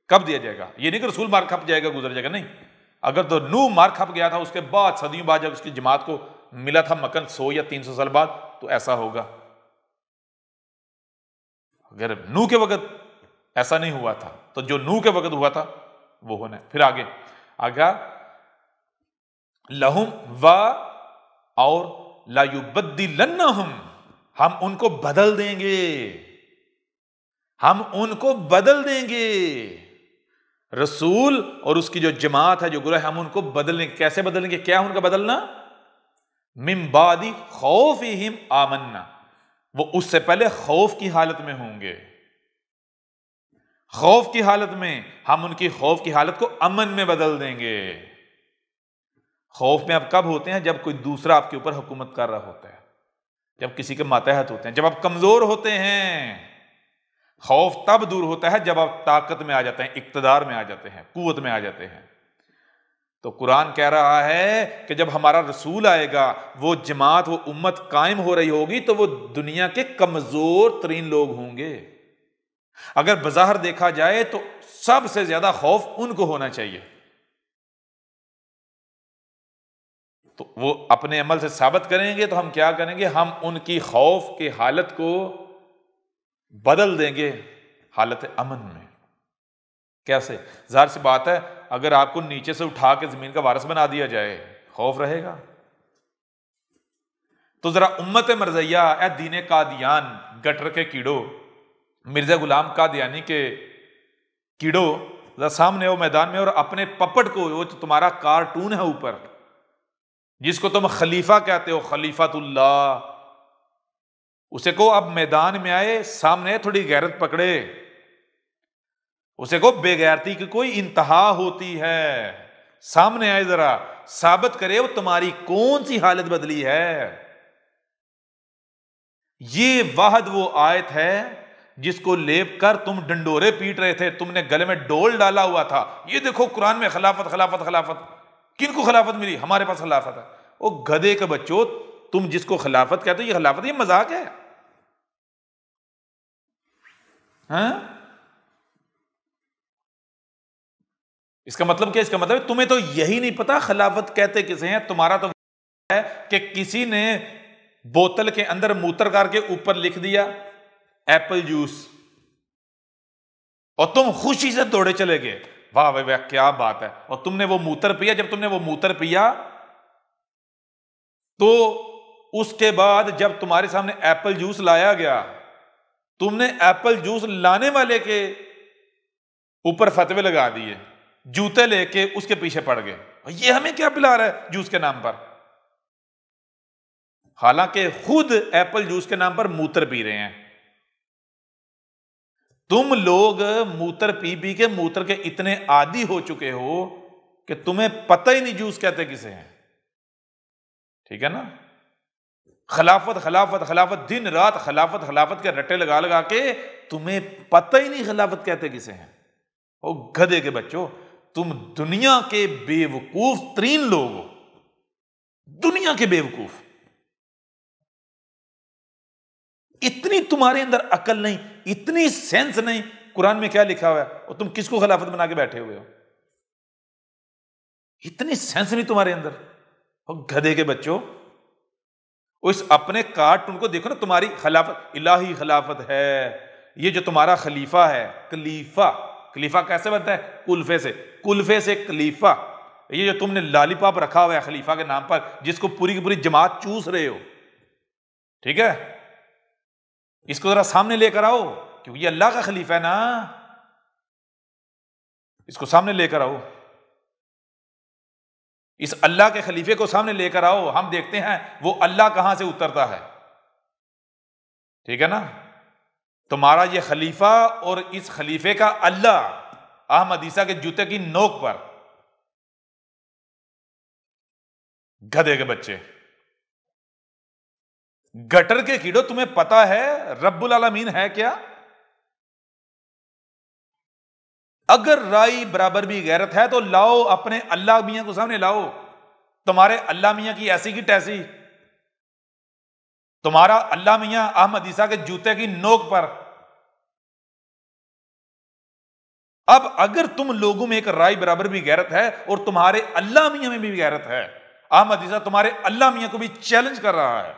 کب دیا جائے گا؟ یہ نہیں کہ رسول مار کھپ جائے گا، گزر جائے گا، نہیں۔ اگر تو نوح مار کھپ گیا تھا، اس کے بعد صدیوں بعد جب اس کی جماعت کو ملا تھا مکن 100 یا 300 سال بعد، تو ایسا ہوگا۔ اگر نوح کے وقت ایسا نہیں ہوا تھا تو جو نوح کے وقت ہوا تھا وہ ہونا ہے۔ پھر آگے لہم و اور لا یبدلنہم، ہم ان کو بدل دیں گے، ہم ان کو بدل دیں گے۔ رسول اور اس کی جو جماعت ہے، جو گروہ ہے، ہم ان کو بدلیں گے۔ کیسے بدلیں گے؟ کیا ان کا بدلنا؟ من بعد خوفہم آمنا، وہ اس سے پہلے خوف کی حالت میں ہوں گے۔ خوف کی حالت میں ہم ان کی خوف کی حالت کو امن میں بدل دیں گے۔ خوف میں آپ کب ہوتے ہیں؟ جب کوئی دوسرا آپ کے اوپر حکومت کر رہا ہوتا ہے، جب کسی کے ماتحت ہوتے ہیں، جب آپ کمزور ہوتے ہیں۔ خوف تب دور ہوتا ہے جب آپ طاقت میں آ جاتے ہیں، اقتدار میں آ جاتے ہیں، قوت میں آ جاتے ہیں۔ تو قرآن کہہ رہا ہے کہ جب ہمارا رسول آئے گا، وہ جماعت، وہ امت قائم ہو رہی ہوگی، تو وہ دنیا کے کمزور ترین لوگ ہوں گے۔ اگر بظاہر دیکھا جائے تو سب سے زیادہ خوف ان کو ہونا چاہیے، تو وہ اپنے عمل سے ثابت کریں گے۔ تو ہم کیا کریں گے؟ ہم ان کی خوف کی حالت کو بدل دیں گے حالت امن میں۔ کیسے؟ ظاہر سی بات ہے، اگر آپ کو نیچے سے اٹھا کے زمین کا وارث بنا دیا جائے، خوف رہے گا؟ تو ذرا امت مرزیہ، اے دین قادیان، گٹر کے کیڑو، مرزا غلام قادیانی کے کیڑو، ذرا سامنے ہو میدان میں، اور اپنے پپٹ کو، وہ تمہارا کارٹون ہے اوپر، جس کو تم خلیفہ کہتے ہو، خلیفۃ اللہ، اسے کو اب میدان میں آئے، سامنے تھوڑی غیرت پکڑے، اسے کو بے غیرتی کی کوئی انتہا ہوتی ہے، سامنے آئے، ذرا ثابت کرے وہ تمہاری کون سی حالت بدلی ہے۔ یہ واحد وہ آیت ہے جس کو لیپ کر تم ڈنڈورے پیٹ رہے تھے، تم نے گلے میں ڈول ڈالا ہوا تھا، یہ دیکھو قرآن میں خلافت خلافت خلافت، کن کو خلافت ملی؟ ہمارے پاس خلافت ہے۔ او گدھے کے بچوں، تم جس کو خلافت کہتے ہو، یہ خلافت، یہ مذاق ہے ہاں؟ اس کا مطلب کیا؟ اس کا مطلب تمہیں تو یہی نہیں پتا خلافت کہتے کسے ہیں۔ تمہارا تو ہے کہ کسی نے بوتل کے اندر موتر کر کے اوپر لکھ دیا ایپل جوس، اور تم خوشی سے دوڑے چلے گئے، واہ واہ واہ کیا بات ہے، اور تم نے وہ موتر پیا۔ جب تم نے وہ موتر پیا تو اس کے بعد جب تمہارے سامنے ایپل جوس لایا گیا، تم نے ایپل جوس لانے والے کے اوپر فتوے لگا دیے، جوتے لے کے اس کے پیچھے پڑ گئے، یہ ہمیں کیا پلا رہا ہے جوس کے نام پر، حالانکہ خود ایپل جوس کے نام پر موتر پی رہے ہیں۔ تم لوگ موتر پی پی کے موتر کے اتنے عادی ہو چکے ہو کہ تمہیں پتہ ہی نہیں جوس کہتے کسے ہیں، ٹھیک ہے نا؟ خلافت خلافت خلافت، دن رات خلافت خلافت کے رٹے لگا لگا کے تمہیں پتہ ہی نہیں خلافت کہتے کسے ہیں۔ او گدھے کے بچوں، تم دنیا کے بے وقوف ترین لوگ ہو، دنیا کے بے وقوف، اتنی تمہارے اندر عقل نہیں، اتنی سینس نہیں۔ قرآن میں کیا لکھا ہوا ہے اور تم کس کو خلافت بنا کے بیٹھے ہوئے ہو؟ اتنی سینس نہیں تمہارے اندر، اور گدھے کے بچوں، اس اپنے کارٹون کو دیکھو نا، تمہاری خلافت الہی خلافت ہے، یہ جو تمہارا خلیفہ ہے، خلیفہ، خلیفہ کیسے بنتا ہے؟ کلفے سے، کلفے سے خلیفہ، یہ جو تم نے لالی پاپ رکھا ہوا ہے خلیفہ کے نام پر، جس کو پوری کی پوری جماعت چوس رہے ہو، ٹھیک ہے، اس کو ذرا سامنے لے کر آؤ، کیونکہ یہ اللہ کا خلیفہ ہے نا، اس کو سامنے لے کر آؤ، اس اللہ کے خلیفے کو سامنے لے کر آؤ، ہم دیکھتے ہیں وہ اللہ کہاں سے اترتا ہے، ٹھیک ہے نا؟ تمہارا یہ خلیفہ اور اس خلیفے کا اللہ احمد عیسیٰ کے جوتے کی نوک پر، گدھے کے بچے، گٹر کے کیڑوں، تمہیں پتا ہے رب العالمین ہے کیا؟ اگر رائی برابر بھی غیرت ہے تو لاؤ اپنے اللہ میاں کو سامنے لاؤ، تمہارے اللہ میاں کی ایسی کی تیسی، تمہارا اللہ میاں احمد عیسیٰ کے جوتے کی نوک پر۔ اب اگر تم لوگوں میں ایک رائی برابر بھی غیرت ہے اور تمہارے اللہ میاں میں بھی غیرت ہے، احمد عیسیٰ تمہارے اللہ میاں کو بھی چیلنج کر رہا ہے،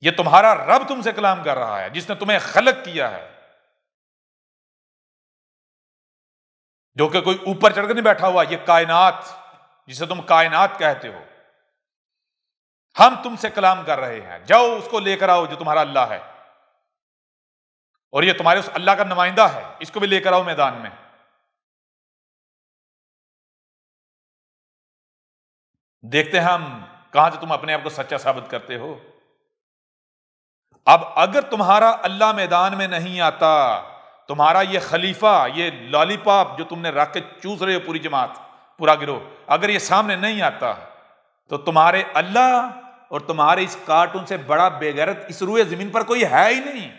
یہ تمہارا رب تم سے کلام کر رہا ہے، جس نے تمہیں خلق کیا ہے، جو کہ کوئی اوپر چڑھ کر نہیں بیٹھا ہوا، یہ کائنات جسے تم کائنات کہتے ہو، ہم تم سے کلام کر رہے ہیں، جاؤ اس کو لے کر آؤ جو تمہارا اللہ ہے، اور یہ تمہارے اس اللہ کا نمائندہ ہے، اس کو بھی لے کر آؤ میدان میں۔ دیکھتے ہیں ہم کہاں سے تم اپنے آپ کو سچا ثابت کرتے ہو۔ اب اگر تمہارا اللہ میدان میں نہیں آتا تمہارا یہ خلیفہ، یہ لالی پاپ جو تم نے رکھ کے چوس رہے ہو پوری جماعت، پورا گروہ، اگر یہ سامنے نہیں آتا تو تمہارے اللہ اور تمہارے اس کارٹون سے بڑا بے غیرت اس روئے زمین پر کوئی ہے ہی نہیں.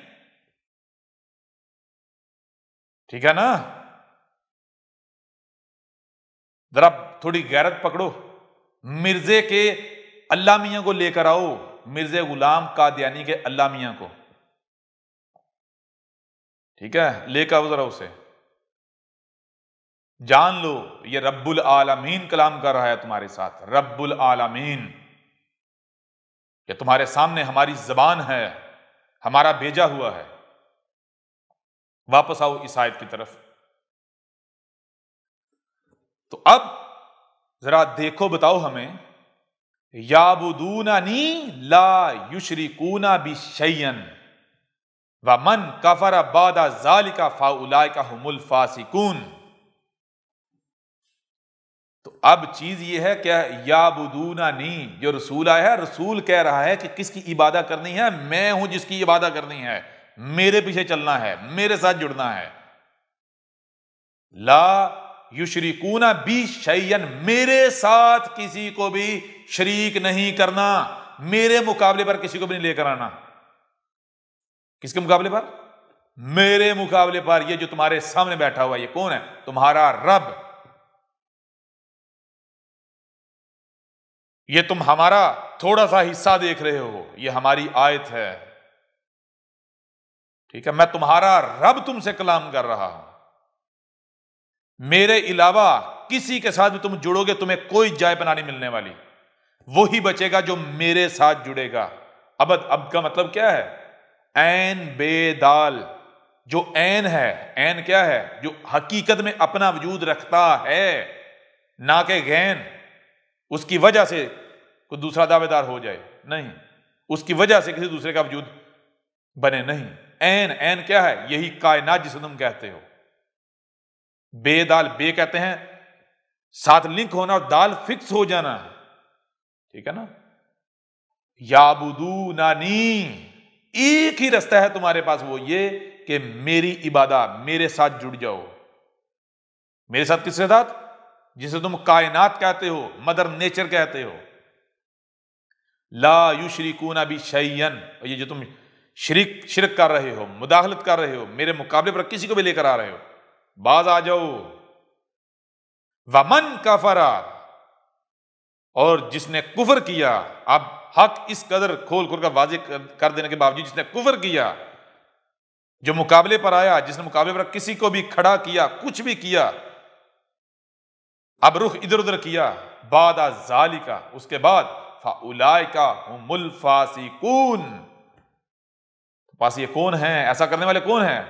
ٹھیک ہے نا؟ ذرا تھوڑی غیرت پکڑو. مرزے کے اللہ میاں کو لے کر آؤ، مرزا غلام قادیانی کے اللہ میاں کو، ٹھیک ہے، لے کر آؤ ذرا اسے. جان لو یہ رب العالمین کلام کر رہا ہے تمہارے ساتھ. رب العالمین کہ تمہارے سامنے ہماری زبان ہے، ہمارا بھیجا ہوا ہے. واپس آؤ اس آیت کی طرف. تو اب ذرا دیکھو، بتاؤ ہمیں، یعبدوننی لا یشرکون بی شیئا ومن کفر بعد ذلک فاولئک هم الفاسقون. تو اب چیز یہ ہے کہ یعبدوننی، جو رسول آیا ہے، رسول کہہ رہا ہے کہ کس کی عبادت کرنی ہے؟ میں ہوں جس کی عبادت کرنی ہے، میرے پیچھے چلنا ہے، میرے ساتھ جڑنا ہے. لا یشرکون بی شیئا، میرے ساتھ کسی کو بھی شریک نہیں کرنا، میرے مقابلے پر کسی کو بھی نہیں لے کر آنا. کس کے مقابلے پر؟ میرے مقابلے پر. یہ جو تمہارے سامنے بیٹھا ہوا یہ کون ہے؟ تمہارا رب. یہ تم ہمارا تھوڑا سا حصہ دیکھ رہے ہو، یہ ہماری آیت ہے، ٹھیک ہے؟ میں تمہارا رب تم سے کلام کر رہا ہوں. میرے علاوہ کسی کے ساتھ بھی تم جڑو گے تمہیں کوئی جائے پناہ نہیں ملنے والی. وہی بچے گا جو میرے ساتھ جڑے گا. اب کا مطلب کیا ہے؟ عین بے دال. جو عین ہے، عین کیا ہے؟ جو حقیقت میں اپنا وجود رکھتا ہے، نہ کہ غین. اس کی وجہ سے کوئی دوسرا دعوے دار ہو جائے، نہیں، اس کی وجہ سے کسی دوسرے کا وجود بنے، نہیں. عین، عین کیا ہے؟ یہی کائنات جسے تم کہتے ہو. بے دال، بے کہتے ہیں ساتھ لنک ہونا اور دال فکس ہو جانا، ٹھیک ہے نا؟ یعبدوننی، ایک ہی رستہ ہے تمہارے پاس، وہ یہ کہ میری عبادت، میرے ساتھ جڑ جاؤ. میرے ساتھ کس کے ساتھ؟ جسے تم کائنات کہتے ہو، مدر نیچر کہتے ہو. لا یشرکون بی شیئا، یہ جو تم شرک کر رہے ہو، مداخلت کر رہے ہو، میرے مقابلے پر کسی کو بھی لے کر آ رہے ہو، باز آ جاؤ. ومن کفر، اور جس نے کفر کیا. اب حق اس قدر کھول کر واضح کر دینے کے باوجود جس نے کفر کیا، جو مقابلے پر آیا، جس نے مقابلے پر کسی کو بھی کھڑا کیا، کچھ بھی کیا، اب رخ ادھر ادھر کیا، بعد ذالک، اس کے بعد، فاولئک هم الفاسقون. پاس یہ کون ہیں ایسا کرنے والے؟ کون ہیں؟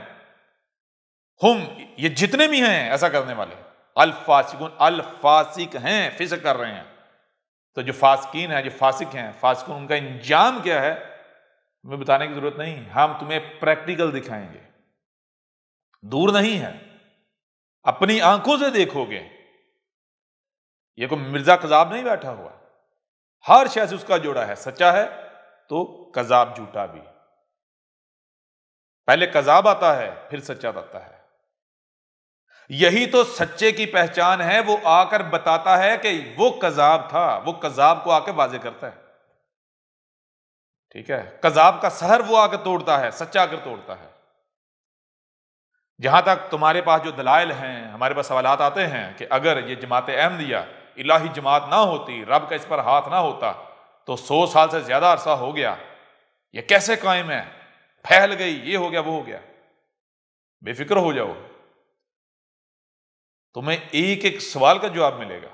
ہم، یہ جتنے بھی ہیں ایسا کرنے والے، الفاسقون، الفاسق ہیں، فسق کر رہے ہیں. تو جو فاسقین ہیں، جو فاسق ہیں، فاسقون، ان کا انجام کیا ہے ہمیں بتانے کی ضرورت نہیں، ہم تمہیں پریکٹیکل دکھائیں گے، دور نہیں ہے، اپنی آنکھوں سے دیکھو گے. یہ کوئی مرزا کذاب نہیں بیٹھا ہوا، ہر شے سے اس کا جوڑا ہے. سچا ہے تو کذاب جھوٹا بھی. پہلے کذاب آتا ہے پھر سچا آتا ہے. یہی تو سچے کی پہچان ہے، وہ آ کر بتاتا ہے کہ وہ کذاب تھا، وہ کذاب کو آ کے واضح کرتا ہے، ٹھیک ہے؟ کذاب کا سحر وہ آ کے توڑتا ہے، سچا آ کر توڑتا ہے. جہاں تک تمہارے پاس جو دلائل ہیں، ہمارے پاس سوالات آتے ہیں کہ اگر یہ جماعت احمدیہ الہی جماعت نہ ہوتی، رب کا اس پر ہاتھ نہ ہوتا تو 100 سال سے زیادہ عرصہ ہو گیا، یہ کیسے قائم ہے؟ پھیل گئی، یہ ہو گیا، وہ ہو گیا. بے فکر ہو جاؤ، تمہیں ایک ایک سوال کا جواب ملے گا.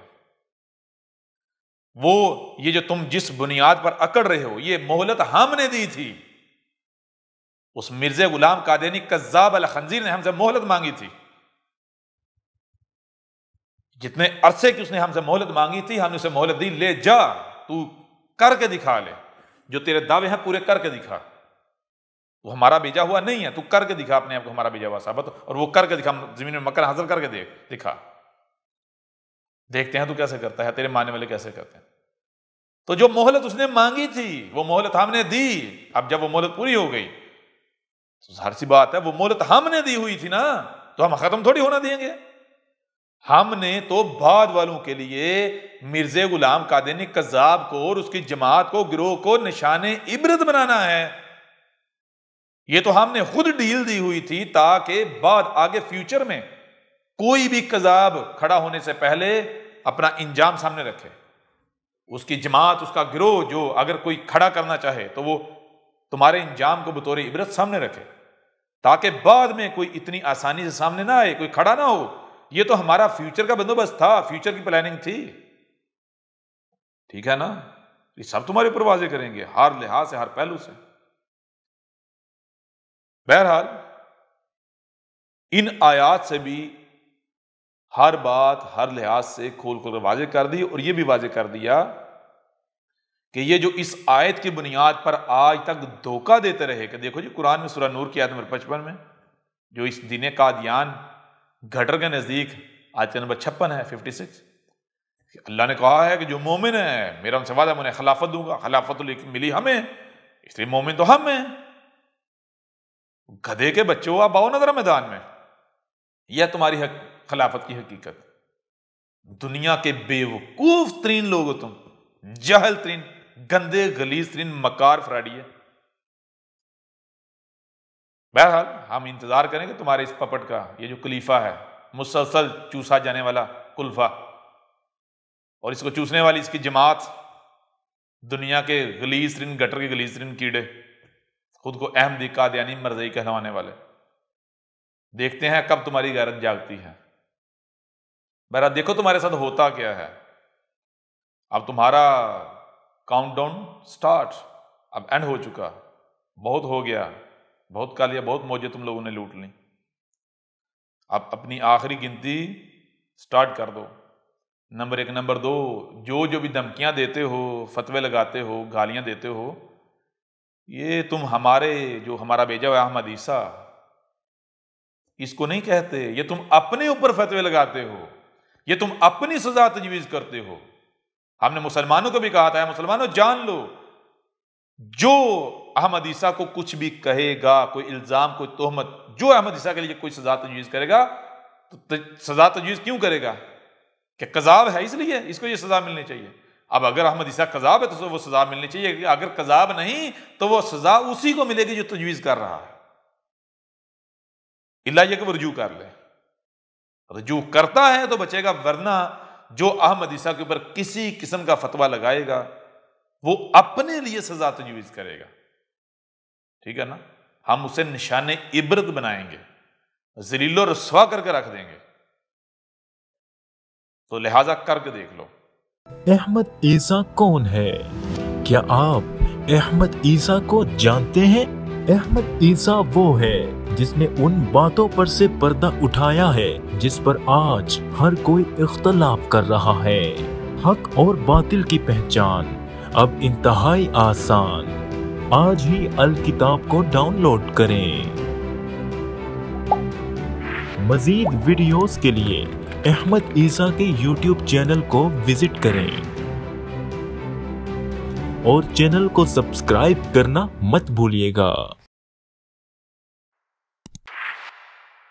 وہ یہ جو تم جس بنیاد پر اکڑ رہے ہو، یہ مہلت ہم نے دی تھی. اس مرزا غلام قادیانی کذاب الخنزیر نے ہم سے مہلت مانگی تھی. جتنے عرصے کی اس نے ہم سے مہلت مانگی تھی، ہم نے اسے مہلت دی، لے جا، تو کر کے دکھا لے، جو تیرے دعوے ہیں پورے کر کے دکھا. وہ ہمارا بھیجا ہوا نہیں ہے، تو کر کے دکھا اپنے آپ کو ہمارا بھیجا ہوا ثابت، اور وہ کر کے دکھا، زمین میں مکر حاصل کر کے دکھا. دیکھتے ہیں تو کیسے کرتا ہے، تیرے ماننے والے کیسے کرتے ہیں. تو جو مہلت اس نے مانگی تھی وہ مہلت ہم نے دی. اب جب وہ مہلت پوری ہو گئی تو ظاہر سی بات ہے وہ مہلت ہم نے دی ہوئی تھی نا، تو ہم ختم تھوڑی ہونا دیں گے. ہم نے تو بعد والوں کے لیے مرزا غلام قادیانی کذاب کو اور اس کی جماعت کو، گروہ کو نشان عبرت بنانا ہے. یہ تو ہم نے خود ڈیل دی ہوئی تھی تاکہ بعد آگے فیوچر میں کوئی بھی کذاب کھڑا ہونے سے پہلے اپنا انجام سامنے رکھے. اس کی جماعت، اس کا گروہ جو اگر کوئی کھڑا کرنا چاہے تو وہ تمہارے انجام کو بطور عبرت سامنے رکھے، تاکہ بعد میں کوئی اتنی آسانی سے سامنے نہ آئے، کوئی کھڑا نہ ہو. یہ تو ہمارا فیوچر کا بندوبست تھا، فیوچر کی پلاننگ تھی. ٹھیک ہے نا؟ یہ سب تمہارے اوپر واضح کریں گے ہر لحاظ سے، ہر پہلو سے. بہرحال ان آیات سے بھی ہر بات ہر لحاظ سے کھول کر واضح کر دی، اور یہ بھی واضح کر دیا کہ یہ جو اس آیت کی بنیاد پر آج تک دھوکہ دیتے رہے کہ دیکھو جی قرآن میں سورہ نور کی آیت نمبر 55 میں جو اس دین قادیان گھٹر کے نزدیک آیت نمبر 56 ہے 56، اللہ نے کہا ہے کہ جو مومن ہے میرا ان سے وعدہ، میں انہیں خلافت دوں گا. خلافت ملی ہمیں، اس لیے مومن تو ہم ہیں. گدھے کے بچوں آپ آؤ نظر میدان میں، یہ تمہاری خلافت کی حقیقت. دنیا کے بے وقوف ترین لوگ ہو تم، جاہل ترین، گندے غلیظ ترین مکار فراڈی ہے. بہرحال ہم انتظار کریں گے تمہارے اس پپٹ کا، یہ جو کلیفہ ہے مسلسل چوسا جانے والا کلفہ، اور اس کو چوسنے والی اس کی جماعت، دنیا کے غلیظ ترین، گٹر کے غلیظ ترین کیڑے، خود کو احمدی قادیانی مرزائی کہلوانے والے. دیکھتے ہیں کب تمہاری غیرت جاگتی ہے. بہرحال دیکھو تمہارے ساتھ ہوتا کیا ہے. اب تمہارا کاؤنٹ ڈاؤن سٹارٹ، اب اینڈ ہو چکا، بہت ہو گیا، بہت کھا لیا، بہت موجیں تم لوگوں نے لوٹ لی. اب اپنی آخری گنتی سٹارٹ کر دو. نمبر 1، نمبر 2، جو بھی دھمکیاں دیتے ہو، فتوے لگاتے ہو، گالیاں دیتے ہو، یہ تم جو ہمارا بھیجا ہوا احمد عیسیٰ، اس کو نہیں کہتے. یہ تم اپنے اوپر فتوے لگاتے ہو، یہ تم اپنی سزا تجویز کرتے ہو. ہم نے مسلمانوں کو بھی کہا تھا مسلمانوں جان لو، جو احمد عیسیٰ کو کچھ بھی کہے گا، کوئی الزام، کوئی تہمت، جو احمد عیسیٰ کے لیے کوئی سزا تجویز کرے گا، تو سزا تجویز کیوں کرے گا؟ کہ کذاب ہے اس لیے اس کو یہ سزا ملنی چاہیے. اب اگر احمد عیسیٰ کذاب ہے تو وہ سزا ملنی چاہیے، اگر کذاب نہیں تو وہ سزا اسی کو ملے گی جو تجویز کر رہا ہے، الا یہ کہ وہ رجوع کر لے. رجوع کرتا ہے تو بچے گا، ورنہ جو احمد عیسیٰ کے اوپر کسی قسم کا فتویٰ لگائے گا وہ اپنے لیے سزا تجویز کرے گا. ٹھیک ہے نا؟ ہم اسے نشان عبرت بنائیں گے، ذلیل و رسوا کر کے رکھ دیں گے. تو لہذا کر کے دیکھ لو. احمد عیسیٰ کون ہے؟ کیا آپ احمد عیسیٰ کو جانتے ہیں؟ احمد عیسیٰ وہ ہے جس نے ان باتوں پر سے پردہ اٹھایا ہے جس پر آج ہر کوئی اختلاف کر رہا ہے. حق اور باطل کی پہچان اب انتہائی آسان. آج ہی الکتاب کو ڈاؤن لوڈ کریں. مزید ویڈیوز کے لیے احمد عیسیٰ کے یوٹیوب چینل کو وزٹ کریں اور چینل کو سبسکرائب کرنا مت بھولیے گا.